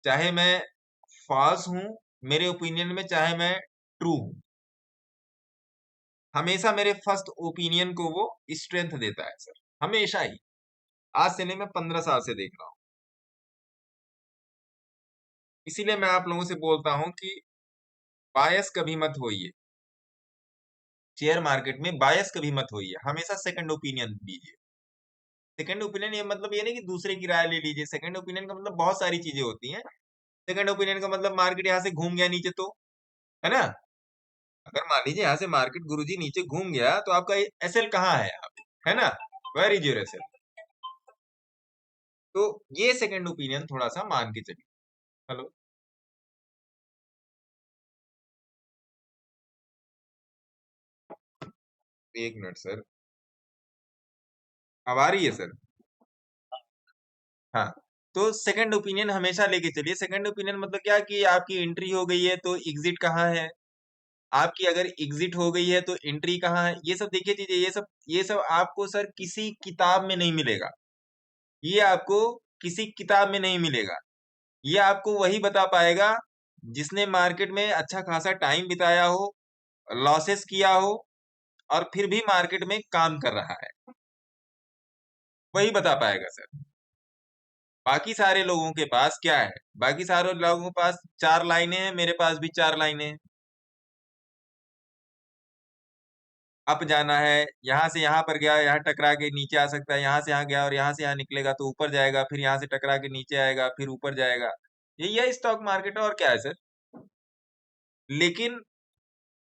चाहे मैं फॉल्स हूं मेरे ओपिनियन में, चाहे मैं ट्रू हूं, हमेशा मेरे फर्स्ट ओपिनियन को वो स्ट्रेंथ देता है सर, हमेशा ही। आज से नहीं, मैं 15 साल से देख रहा हूं। इसीलिए मैं आप लोगों से बोलता हूं कि बायस कभी मत होइए, शेयर मार्केट में बायस कभी मत होइए, हमेशा सेकंड ओपिनियन दीजिए। सेकंड ओपिनियन ये मतलब ये नहीं कि दूसरे की राय ले लीजिए, सेकंड ओपिनियन का मतलब बहुत सारी चीजें होती हैं। सेकंड ओपिनियन का मतलब मार्केट यहाँ से घूम गया नीचे तो, है ना? अगर मान लीजिए यहाँ से मार्केट गुरुजी नीचे घूम गया तो आपका एसएल कहाँ है यहाँ पे, है ना? Where is your SL? तो ये सेकंड ओपिनियन थोड़ा सा मान के चलिए। हेलो, एक मिनट सर, अब आ रही है सर? हाँ, तो सेकंड ओपिनियन हमेशा लेके चलिए। सेकंड ओपिनियन मतलब क्या कि आपकी एंट्री हो गई है तो एग्जिट कहाँ है, आपकी अगर एग्जिट हो गई है तो एंट्री कहाँ है, ये सब देखिए चीजें, ये सब आपको सर किसी किताब में नहीं मिलेगा। ये आपको किसी किताब में नहीं मिलेगा। ये आपको वही बता पाएगा जिसने मार्केट में अच्छा खासा टाइम बिताया हो, लॉसेस किया हो, और फिर भी मार्केट में काम कर रहा है, वही बता पाएगा सर। बाकी सारे लोगों के पास क्या है? बाकी सारे लोगों के पास चार लाइनें हैं, मेरे पास भी चार लाइनें हैं। अप जाना है, यहाँ से यहाँ पर गया, यहाँ टकरा के नीचे आ सकता है, यहाँ से यहाँ गया और यहाँ से यहाँ निकलेगा तो ऊपर जाएगा, फिर यहाँ से टकरा के नीचे आएगा, फिर ऊपर जाएगा। यही स्टॉक मार्केट है, और क्या है सर? लेकिन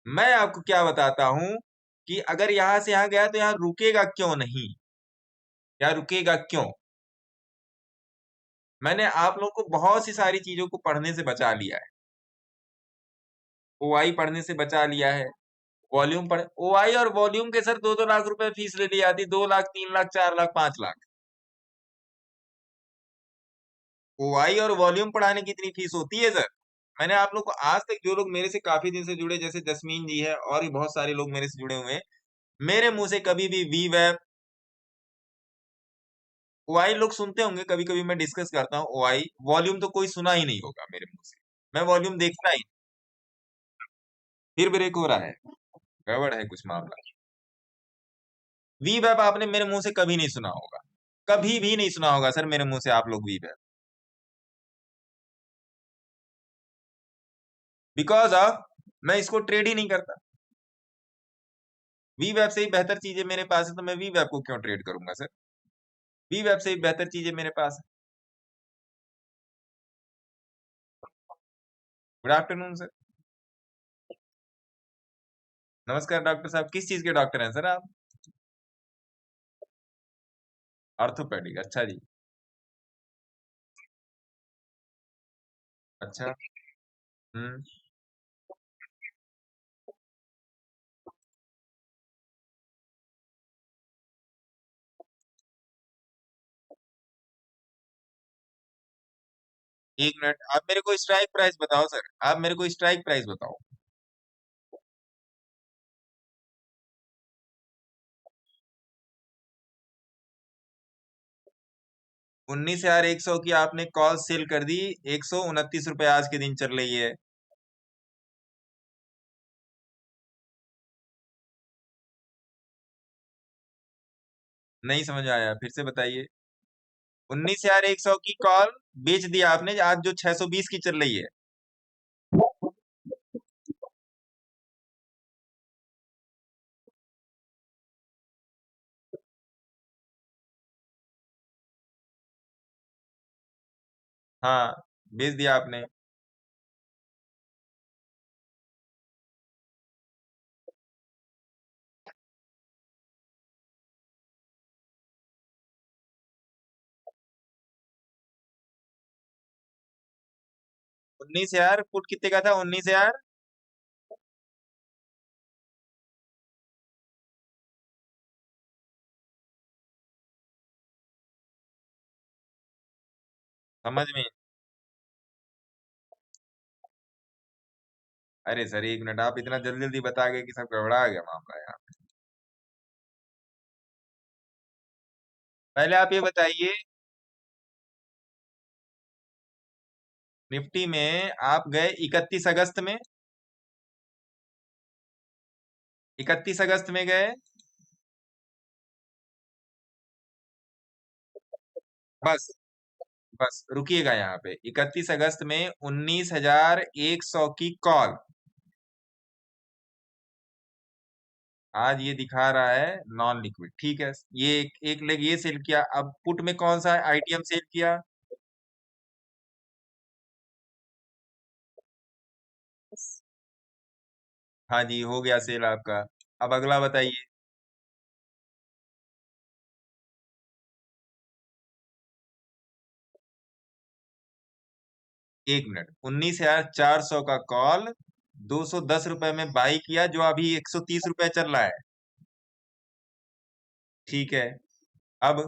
मैं आपको क्या बताता हूं कि अगर यहां से यहां गया तो यहां रुकेगा क्यों नहीं, या रुकेगा क्यों? मैंने आप लोगों को बहुत सी सारी चीजों को पढ़ने से बचा लिया है। ओआई पढ़ने से बचा लिया है, वॉल्यूम पढ़, ओआई और वॉल्यूम के सर 2-2 लाख रुपए फीस ले ली जाती, 2 लाख, 3 लाख, 4 लाख, 5 लाख। ओआई और वॉल्यूम पढ़ाने की इतनी फीस होती है सर? मैंने आप लोग को आज तक, जो लोग मेरे से काफी दिन से जुड़े, जैसे जसमीन जी है और भी बहुत सारे लोग मेरे से जुड़े हुए हैं, मेरे मुंह से कभी भी वी वेब, ओआई लोग सुनते होंगे, कभी कभी मैं डिस्कस करता हूँ ओआई, वॉल्यूम तो कोई सुना ही नहीं होगा मेरे मुंह से। मैं वॉल्यूम देखता ही, फिर ब्रेक हो रहा है, गड़बड़ है कुछ मामला। वी वेब आपने मेरे मुंह से कभी नहीं सुना होगा, कभी भी नहीं सुना होगा सर मेरे मुंह से आप लोग वी वेब। बिकॉज ऑफ, मैं इसको ट्रेड ही नहीं करता। वी वेब से ही बेहतर चीजें मेरे पास है, तो मैं वी वेब को क्यों ट्रेड करूंगा सर? वी वेब से ही बेहतर चीजें मेरे पास है। Good afternoon sir. नमस्कार डॉक्टर साहब, किस चीज के डॉक्टर हैं सर आप? ऑर्थोपेडिक, अच्छा जी। अच्छा। हम्म। एक मिनट, आप मेरे को स्ट्राइक प्राइस बताओ सर, आप मेरे को स्ट्राइक प्राइस बताओ। 19,100 की आपने कॉल सेल कर दी, 129 रुपए आज के दिन चल रही है। नहीं समझ आया, फिर से बताइए। 19,100 की कॉल बेच दिया आपने, आज जो 620 की चल रही है। हाँ, बेच दिया आपने। 19,000 पुट कितने का था? 19,000। समझ में? अरे सर, एक मिनट, आप इतना जल्दी जल्दी बता गए कि सब गड़बड़ा गया मामला यहाँ। पहले आप ये बताइए, निफ्टी में आप गए 31 अगस्त में, 31 अगस्त में गए। बस, बस रुकिएगा यहाँ पे। 31 अगस्त में 19,100 की कॉल। आज ये दिखा रहा है नॉन लिक्विड, ठीक है। ये एक लेग ये सेल किया। अब पुट में कौन सा आईटीएम सेल किया? हाँ जी, हो गया सेल आपका। अब अगला बताइए। 1 मिनट, 19,400 का कॉल 210 रुपए में बाई किया, जो अभी 130 रुपए चल रहा है। ठीक है। अब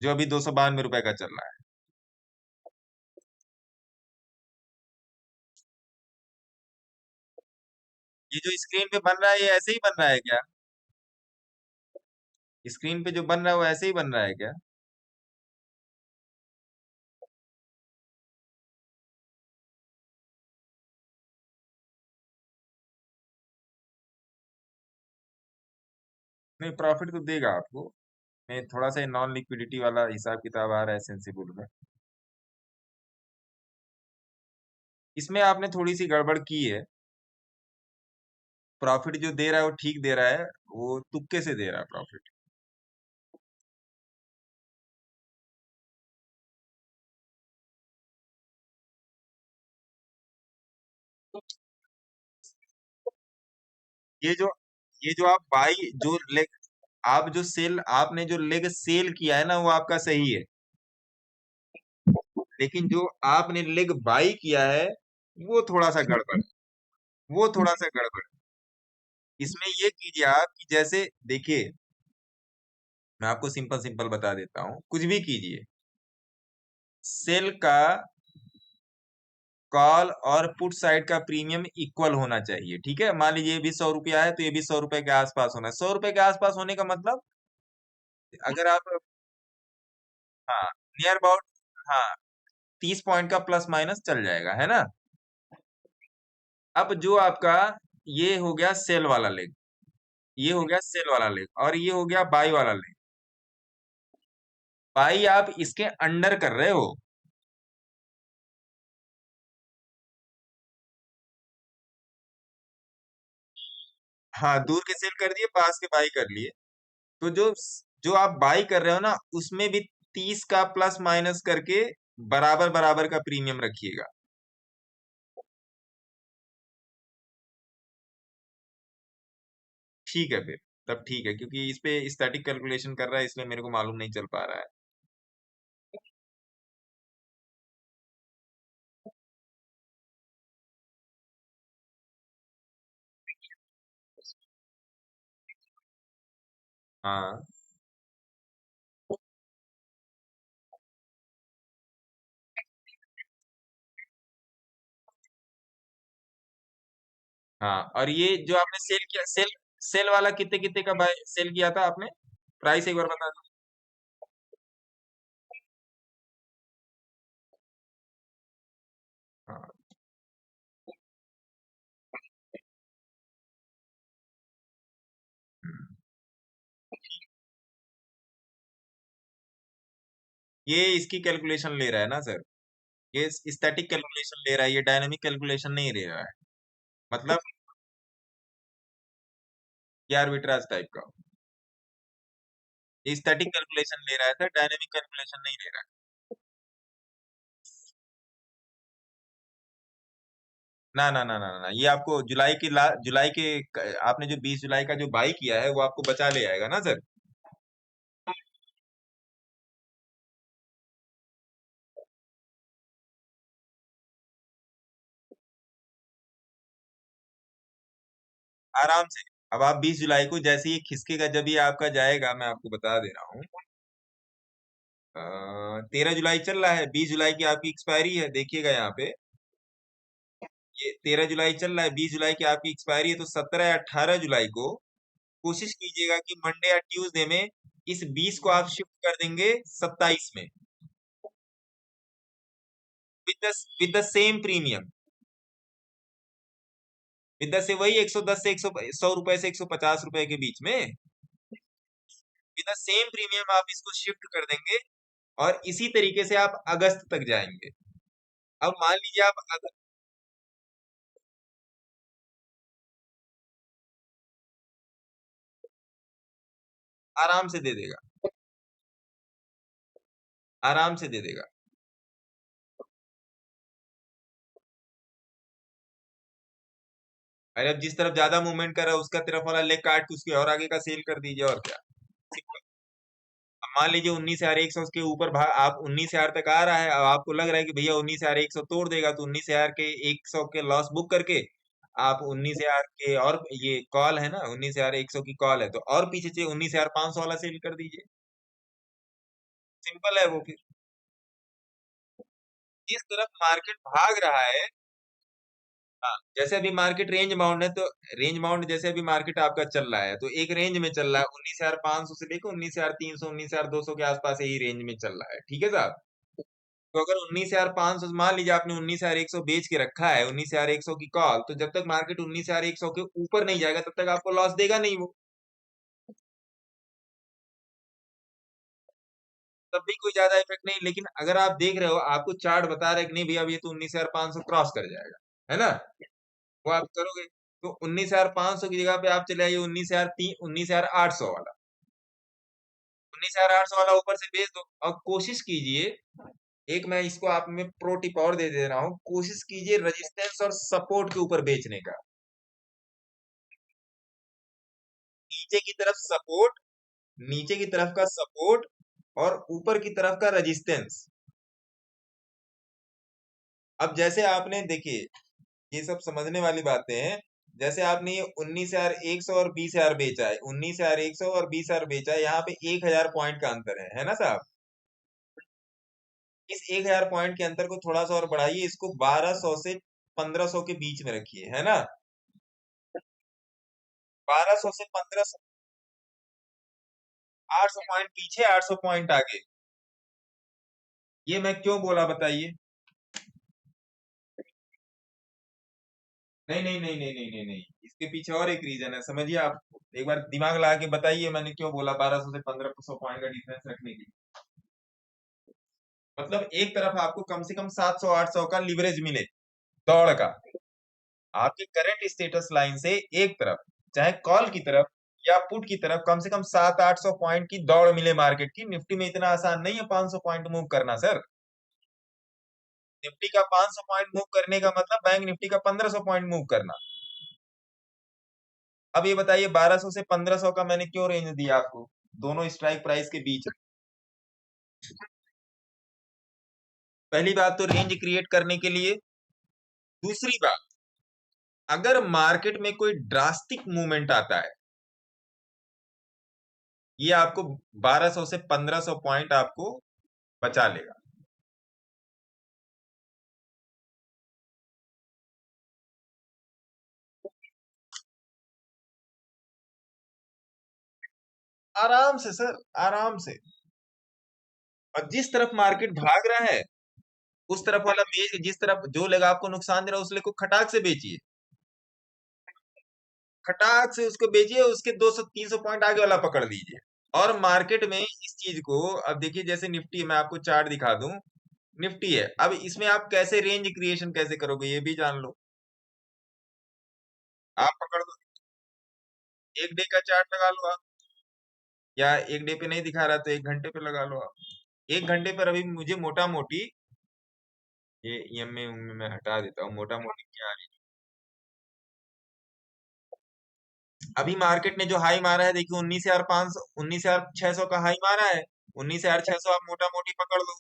जो अभी 292 रुपए का चल रहा है। ये जो स्क्रीन पे बन रहा है, ये ऐसे ही बन रहा है क्या? स्क्रीन पे जो बन रहा है वो ऐसे ही बन रहा है क्या? नहीं, प्रॉफिट तो देगा आपको। मैं थोड़ा सा नॉन लिक्विडिटी वाला हिसाब किताब आ रहा है सेंसिबल में। इसमें आपने थोड़ी सी गड़बड़ की है। प्रॉफिट जो दे रहा है वो ठीक दे रहा है, वो तुक्के से दे रहा है प्रॉफिट। ये जो आप बाई जो लेग, आप जो सेल आपने जो लेग सेल किया है ना, वो आपका सही है। लेकिन जो आपने लेग बाई किया है, वो थोड़ा सा गड़बड़, वो थोड़ा सा गड़बड़। इसमें ये कीजिए आप कि जैसे देखिए, मैं आपको सिंपल सिंपल बता देता हूँ, कुछ भी कीजिए, सेल का कॉल और पुट साइड का प्रीमियम इक्वल होना चाहिए। ठीक है, मान लीजिए ये भी 100 रुपया है, तो ये भी 100 रुपए के आसपास होना है। 100 रुपए के आसपास होने का मतलब, अगर आप, हाँ, नियर अबाउट, हाँ, 30 पॉइंट का प्लस माइनस चल जाएगा, है ना। अब जो आपका ये हो गया सेल वाला लेग, ये हो गया सेल वाला लेग, और ये हो गया बाई वाला लेग। बाई आप इसके अंडर कर रहे हो। हाँ, दूर के सेल कर दिए, पास के बाई कर लिए। तो जो जो आप बाई कर रहे हो ना, उसमें भी 30 का प्लस माइनस करके बराबर बराबर का प्रीमियम रखिएगा। ठीक है फिर, तब ठीक है, क्योंकि इस पे स्टैटिक कैलकुलेशन कर रहा है, इसलिए मेरे को मालूम नहीं चल पा रहा है। हाँ, हाँ, और ये जो आपने सेल किया, सेल सेल वाला कितने कितने का बाय सेल किया था आपने? प्राइस एक बार बता दो। हाँ, ये इसकी कैलकुलेशन ले रहा है ना सर? ये स्टैटिक कैलकुलेशन ले रहा है, ये डायनामिक कैलकुलेशन नहीं ले रहा है। मतलब ये आर्बिट्राज टाइप का, ये स्टैटिक कैलकुलेशन ले रहा था, डायनामिक कैलकुलेशन नहीं ले रहा ना ना ना ना ना, ये आपको जुलाई के आपने जो 20 जुलाई का जो बाई किया है वो आपको बचा ले आएगा ना सर। आराम से। अब आप 20 जुलाई को जैसे ही खिसकेगा, जब ये आपका जाएगा, मैं आपको बता दे रहा हूँ। 13 जुलाई चल रहा है, 20 जुलाई की आपकी एक्सपायरी है, देखिएगा यहाँ पे। ये 13 जुलाई चल रहा है, 20 जुलाई की आपकी एक्सपायरी है, तो 17 या 18 जुलाई को कोशिश कीजिएगा कि मंडे या ट्यूसडे में इस 20 को आप शिफ्ट कर देंगे 27 में, with the same premium, with the से वही 110 से 100 रुपए से 150 रुपए के बीच में, विद द सेम प्रीमियम आप इसको शिफ्ट कर देंगे। और इसी तरीके से आप अगस्त तक जाएंगे। अब मान लीजिए आप आराम से दे देगा, आराम से दे देगा। अरे अब जिस तरफ ज्यादा मूवमेंट कर रहा है उसका तरफ वाला लेग काट के उसके और आगे का सेल कर दीजिए, और क्या। सिंपल। अब मान लीजिए 19,100 के ऊपर आप 19,000 तक आ रहा है, अब आपको लग रहा है कि भैया 19,100 तोड़ देगा, तो 19,000 के 100 के लॉस बुक करके आप 19,000 के, और ये कॉल है ना, 19,100 की कॉल है, तो और पीछे से 19,500 वाला सेल कर दीजिए। सिंपल है वो फिर। जिस तरफ मार्केट भाग रहा है, हाँ, जैसे अभी मार्केट रेंज बाउंड है, तो रेंज बाउंड जैसे अभी मार्केट आपका चल रहा है, तो एक रेंज में चल रहा है 19,500 से लेकर 19,300 19,200 के आसपास यही रेंज में चल रहा है, ठीक है साहब। तो अगर 19,500 मान लीजिए आपने 19,100 बेच के रखा है, 19,100 की कॉल, तो जब तक मार्केट 19,100 के ऊपर नहीं जाएगा तब तक आपको लॉस देगा नहीं वो। तब भी कोई ज्यादा इफेक्ट नहीं, लेकिन अगर आप देख रहे हो, आपको चार्ट बता रहे कि नहीं भैया अब ये तो 19,500 क्रॉस कर जाएगा, है ना, वो आप करोगे, तो 19,500 की जगह पे आप चले आइए 19,800 वाला, 19,800 वाला ऊपर से बेच दो। और कोशिश कीजिए, एक मैं इसको आप में प्रो टिप और दे दे रहा हूँ, कोशिश कीजिए रेजिस्टेंस और सपोर्ट के ऊपर बेचने का। नीचे की तरफ सपोर्ट, नीचे की तरफ का सपोर्ट, और ऊपर की तरफ का रेजिस्टेंस। अब जैसे आपने देखिए, ये सब समझने वाली बातें हैं। जैसे आपने ये 19,100 और 20,000 बेचा है, 19,100 और 20,000 बेचा है, यहाँ पे 1,000 पॉइंट का अंतर है ना साहब। इस 1,000 पॉइंट के अंतर को थोड़ा सा और बढ़ाइए, इसको 1,200 से 1,500 के बीच में रखिए, है ना। 1,200 से 1,500, 800 पॉइंट पीछे, 800 पॉइंट आगे। ये मैं क्यों बोला बताइए। नहीं नहीं नहीं नहीं नहीं नहीं नहीं, इसके पीछे और एक रीजन है, समझिए आप। एक बार दिमाग लगा के बताइए मैंने क्यों बोला 1,200 से 1,500 पॉइंट का डिफरेंस रखने की। मतलब एक तरफ आपको कम से कम 700 800 का लिवरेज मिले, दौड़ का, आपके करंट स्टेटस लाइन से एक तरफ, चाहे कॉल की तरफ या पुट की तरफ, कम से कम 700 800 पॉइंट की दौड़ मिले मार्केट की। निफ्टी में इतना आसान नहीं है 500 पॉइंट मूव करना सर। निफ्टी का 500 पॉइंट मूव करने का मतलब बैंक निफ्टी का 1,500 पॉइंट मूव करना। अब ये बताइए 1,200 से 1,500 का मैंने क्यों रेंज दिया आपको, दोनों स्ट्राइक प्राइस के बीच। पहली बात तो रेंज क्रिएट करने के लिए। दूसरी बात, अगर मार्केट में कोई ड्रास्टिक मूवमेंट आता है, ये आपको 1,200 से 1,500 पॉइंट आपको बचा लेगा। आराम से सर, आराम से। और जिस तरफ मार्केट भाग रहा है उस तरफ वाला बेच, जिस तरफ जो लेग आपको नुकसान दे रहा है उस लेग को खटाक से बेचिए, खटाक से उसको बेचिए, उसके 200 300 पॉइंट आगे वाला पकड़ लीजिए। और मार्केट में इस चीज को, अब देखिए जैसे निफ्टी है, मैं आपको चार्ट दिखा दूं, निफ्टी है, अब इसमें आप कैसे रेंज क्रिएशन कैसे करोगे ये भी जान लो। आप पकड़ दो, एक डे का चार्ट लगा लो आप, या एक डे पे नहीं दिखा रहा तो 1 घंटे पे लगा लो आप। 1 घंटे पर अभी मुझे मोटा मोटी, ये EMA में मैं हटा देता हूँ, मोटा मोटी क्या है। अभी मार्केट ने जो हाई मारा है देखिए 19,500, 19,600 का हाई मारा है। 19,600 आप मोटा मोटी पकड़ लो,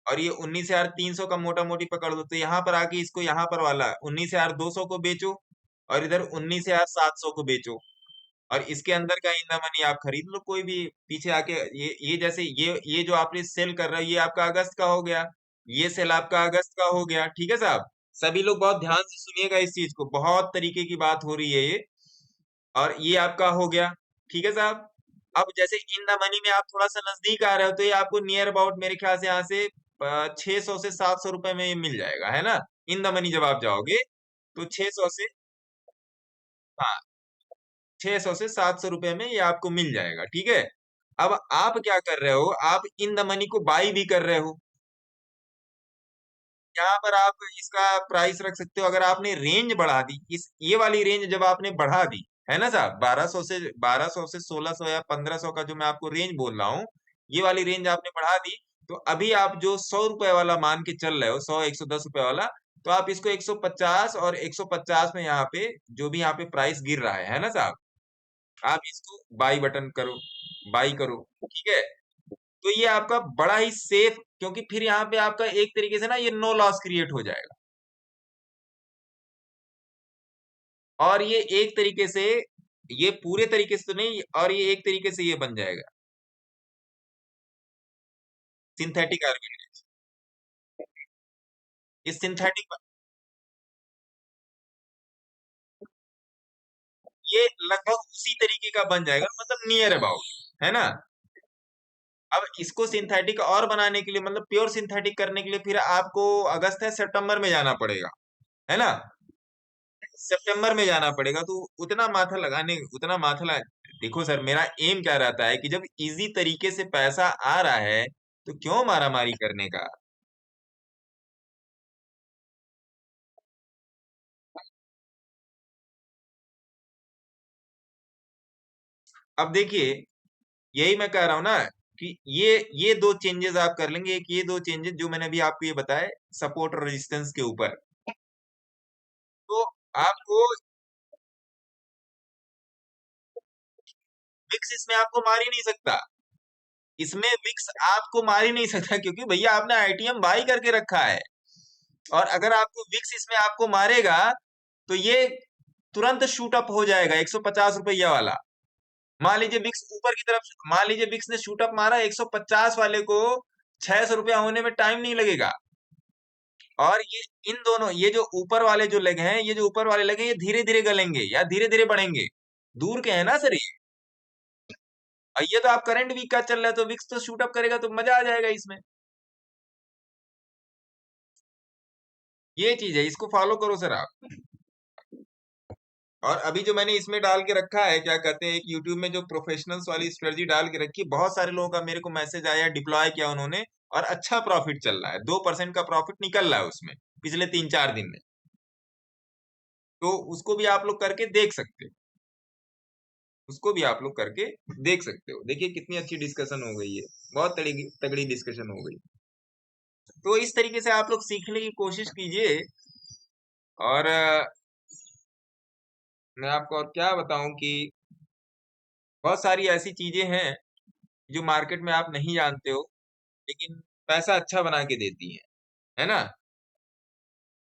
और ये 19,300 का मोटा मोटी पकड़ लो, तो यहाँ पर आके इसको यहाँ पर वाला 19,200 को बेचो, और इधर 19,700 को बेचो, और इसके अंदर का इन द मनी आप खरीद लो कोई भी पीछे आके। ये जैसे ये जो आपने सेल कर रहे हो ये आपका अगस्त का हो गया, ये सेल आपका अगस्त का हो गया, ठीक है साहब। सभी लोग बहुत ध्यान से सुनिएगा इस चीज को, बहुत तरीके की बात हो रही है ये। और ये आपका हो गया, ठीक है साहब। अब जैसे इन द मनी में आप थोड़ा सा नजदीक आ रहे हो, तो ये आपको नियर अबाउट मेरे ख्याल से यहाँ से 600 से 700 रुपए में ये मिल जाएगा, है ना। इन द मनी जब आप जाओगे तो 600 से, हाँ, 600 से 700 रुपए में ये आपको मिल जाएगा, ठीक है। अब आप क्या कर रहे हो, आप इन द मनी को बाई भी कर रहे हो। यहाँ पर आप इसका प्राइस रख सकते हो, अगर आपने रेंज बढ़ा दी, इस ये वाली रेंज जब आपने बढ़ा दी, है ना साहब, 1200 से 1600 या 1500 का जो मैं आपको रेंज बोल रहा हूँ, ये वाली रेंज आपने बढ़ा दी, तो अभी आप जो 100 रुपए वाला मान के चल रहे हो, 100 110 रुपए वाला, तो आप इसको 150 और 150 में यहाँ पे जो भी यहाँ पे प्राइस गिर रहा है ना साहब, आप इसको बाई बटन करो, बाई करो, ठीक है। तो ये आपका बड़ा ही सेफ, क्योंकि फिर यहाँ पे आपका एक तरीके से ना ये नो लॉस क्रिएट हो जाएगा, और ये एक तरीके से, ये पूरे तरीके से तो नहीं, और ये एक तरीके से ये बन जाएगा सिंथेटिक आर्बिट्रेज। इस सिंथेटिक, ये लगभग उसी तरीके का बन जाएगा, मतलब नियर अबाउट, है ना। अब इसको सिंथेटिक और बनाने के लिए, मतलब प्योर सिंथेटिक करने के लिए, फिर आपको अगस्त या सितंबर में जाना पड़ेगा, है ना। सितंबर में जाना पड़ेगा, तो उतना माथा लगा, देखो सर, मेरा एम क्या रहता है कि जब इजी तरीके से पैसा आ रहा है तो क्यों मारामारी करने का। अब देखिए, यही मैं कह रहा हूं ना कि ये दो चेंजेस आप कर लेंगे, एक ये दो चेंजेस जो मैंने अभी आपको ये बताए, सपोर्ट और रेजिस्टेंस के ऊपर, तो आपको विक्स इसमें आपको मार ही नहीं सकता, इसमें विक्स आपको मार ही नहीं सकता, क्योंकि भैया आपने आईटीएम बाई करके रखा है, और अगर आपको विक्स इसमें आपको मारेगा तो ये तुरंत शूट अप हो जाएगा 150 रुपया वाला। मान लीजिए विक्स ने शूट अप मारा 150 वाले को, 600 रुपया होने में टाइम नहीं लगेगा। और ये इन दोनों, ये जो ऊपर वाले जो लेग हैं, ये जो ऊपर वाले लेग हैं, ये धीरे धीरे गलेंगे या धीरे धीरे बढ़ेंगे, दूर के हैं ना सर ये। और ये तो आप करंट वीक का चल रहा है, तो विक्स तो शूट अप करेगा, तो मजा आ जाएगा इसमें। ये चीज है, इसको फॉलो करो सर आप। और अभी जो मैंने इसमें डाल के रखा है, क्या कहते हैं, एक यूट्यूब में जो प्रोफेशनल्स वाली स्ट्रेटजी डाल के रखी, बहुत सारे लोगों का मेरे को मैसेज आया, डिप्लॉय किया उन्होंने, और अच्छा प्रॉफिट चल रहा है, 2% का प्रॉफिट निकल रहा है उसमें पिछले 3 4 दिन में। तो उसको भी आप लोग करके देख सकते हो, उसको भी आप लोग करके देख सकते हो। देखिए कितनी अच्छी डिस्कशन हो गई है, बहुत तगड़ी तगड़ी डिस्कशन हो गई। तो इस तरीके से आप लोग सीखने की कोशिश कीजिए। और मैं आपको और क्या बताऊं कि बहुत सारी ऐसी चीजें हैं जो मार्केट में आप नहीं जानते हो, लेकिन पैसा अच्छा बना के देती है ना।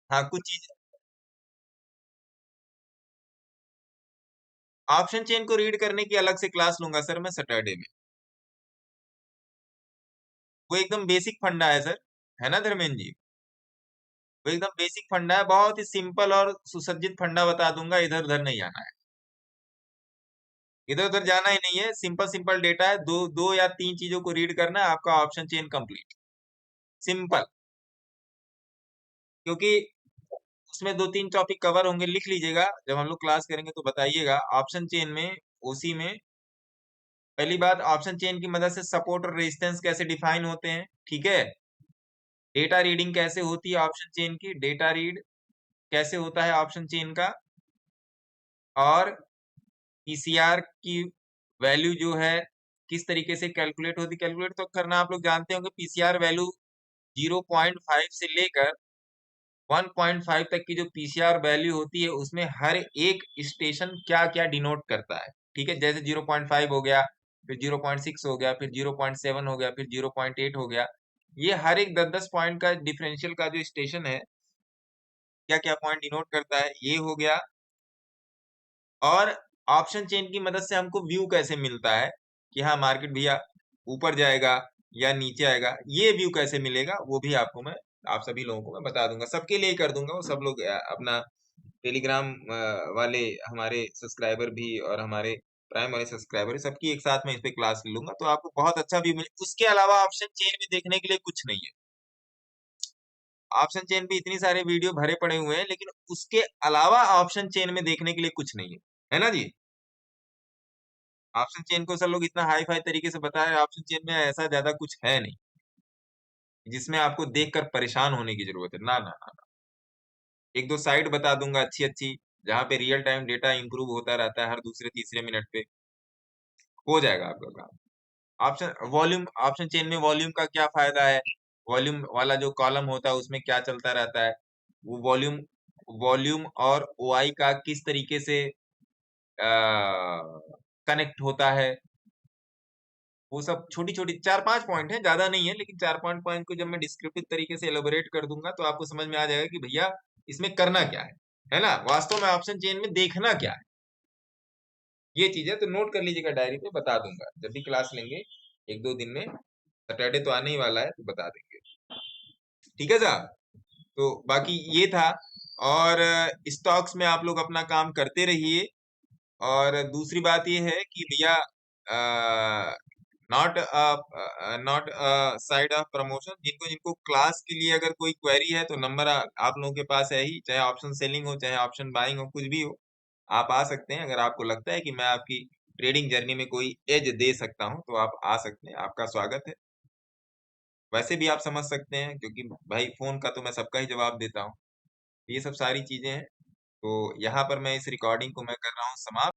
हाँ, कुछ चीज, ऑप्शन चेन को रीड करने की अलग से क्लास लूंगा सर मैं सैटरडे में। वो एकदम बेसिक फंडा है सर, है ना धर्मेंद्र जी। वो एकदम बेसिक फंडा है, बहुत ही सिंपल और सुसज्जित फंडा बता दूंगा, इधर उधर नहीं जाना है, इधर उधर जाना ही नहीं है, सिंपल सिंपल डेटा है, दो दो या तीन चीजों को रीड करना है, आपका ऑप्शन चेन कंप्लीट, सिंपल। क्योंकि उसमें 2 3 टॉपिक कवर होंगे, लिख लीजिएगा, जब हम लोग क्लास करेंगे तो बताइएगा। ऑप्शन चेन में, ओसी में, पहली बात, ऑप्शन चेन की मदद से सपोर्ट और रेजिस्टेंस कैसे डिफाइन होते हैं, ठीक है। डेटा रीडिंग कैसे होती है ऑप्शन चेन की, डेटा रीड कैसे होता है ऑप्शन चेन का, और पीसीआर की वैल्यू जो है किस तरीके से कैलकुलेट होती, कैलकुलेट तो करना आप लोग जानते होंगे, पीसीआर वैल्यू 0.5 से लेकर 1.5 तक की जो पीसीआर वैल्यू होती है उसमें हर एक स्टेशन क्या क्या डिनोट करता है, ठीक है। जैसे 0.5 हो गया, फिर 0.6 हो गया, फिर 0.7 हो गया, फिर 0.8 हो गया। ये हर एक 10-10 पॉइंट का डिफरेंशियल का जो स्टेशन है क्या क्या पॉइंट डिनोट करता है, ये हो गया। और ऑप्शन चेन की मदद से हमको व्यू कैसे मिलता है कि हाँ मार्केट भैया ऊपर जाएगा या नीचे आएगा, ये व्यू कैसे मिलेगा वो भी आपको मैं, आप सभी लोगों को मैं बता दूंगा, सबके लिए कर दूंगा। वो सब लोग अपना टेलीग्राम वाले हमारे सब्सक्राइबर भी और हमारे प्राइम वाले सब्सक्राइबर सबकी एक साथ में इस पे क्लास ले लूंगा, तो आपको बहुत अच्छा व्यू मिले। उसके अलावा ऑप्शन चेन में देखने के लिए कुछ नहीं है। ऑप्शन चेन पे इतनी सारे वीडियो भरे पड़े हुए हैं, लेकिन उसके अलावा ऑप्शन चेन में देखने के लिए कुछ नहीं है ना जी। ऑप्शन चेन को सब लोग इतना हाई फाई तरीके से बता रहे हैं, ऑप्शन चेन में ऐसा ज्यादा कुछ है नहीं जिसमें आपको देखकर परेशान होने की जरूरत है, ना ना ना। एक दो साइट बता दूंगा अच्छी अच्छी, जहाँ पे रियल टाइम डेटा इंप्रूव होता रहता है हर दूसरे तीसरे मिनट पे, हो जाएगा आपका काम। ऑप्शन वॉल्यूम, ऑप्शन चेन में वॉल्यूम का क्या फायदा है, वॉल्यूम वाला जो कॉलम होता है उसमें क्या चलता रहता है, वो वॉल्यूम, वॉल्यूम और ओआई का किस तरीके से कनेक्ट होता है, वो सब छोटी छोटी 4-5 पॉइंट है, ज्यादा नहीं है, लेकिन 4-5 पॉइंट को जब मैं डिस्क्रिप्टिव तरीके से एलोबोरेट कर दूंगा तो आपको समझ में आ जाएगा कि भैया इसमें करना क्या है ना, वास्तव में ऑप्शन चेन में देखना क्या है, ये चीज है। तो नोट कर लीजिएगा डायरी पे, बता दूंगा जब भी क्लास लेंगे 1-2 दिन में, सैटरडे तो आने ही वाला है तो बता देंगे, ठीक है साहब। तो बाकी ये था। और स्टॉक्स में आप लोग अपना काम करते रहिए। और दूसरी बात ये है कि भैया not not side of promotion, जिनको जिनको क्लास के लिए अगर कोई क्वेरी है तो नंबर आप लोगों के पास है ही, चाहे ऑप्शन सेलिंग हो चाहे ऑप्शन बाइंग हो, कुछ भी हो आप आ सकते हैं। अगर आपको लगता है कि मैं आपकी ट्रेडिंग जर्नी में कोई एज दे सकता हूं तो आप आ सकते हैं, आपका स्वागत है। वैसे भी आप समझ सकते हैं क्योंकि भाई फोन का तो मैं सबका ही जवाब देता हूँ। ये सब सारी चीजें हैं। तो यहाँ पर मैं इस रिकॉर्डिंग को मैं कर रहा हूँ समाप्त।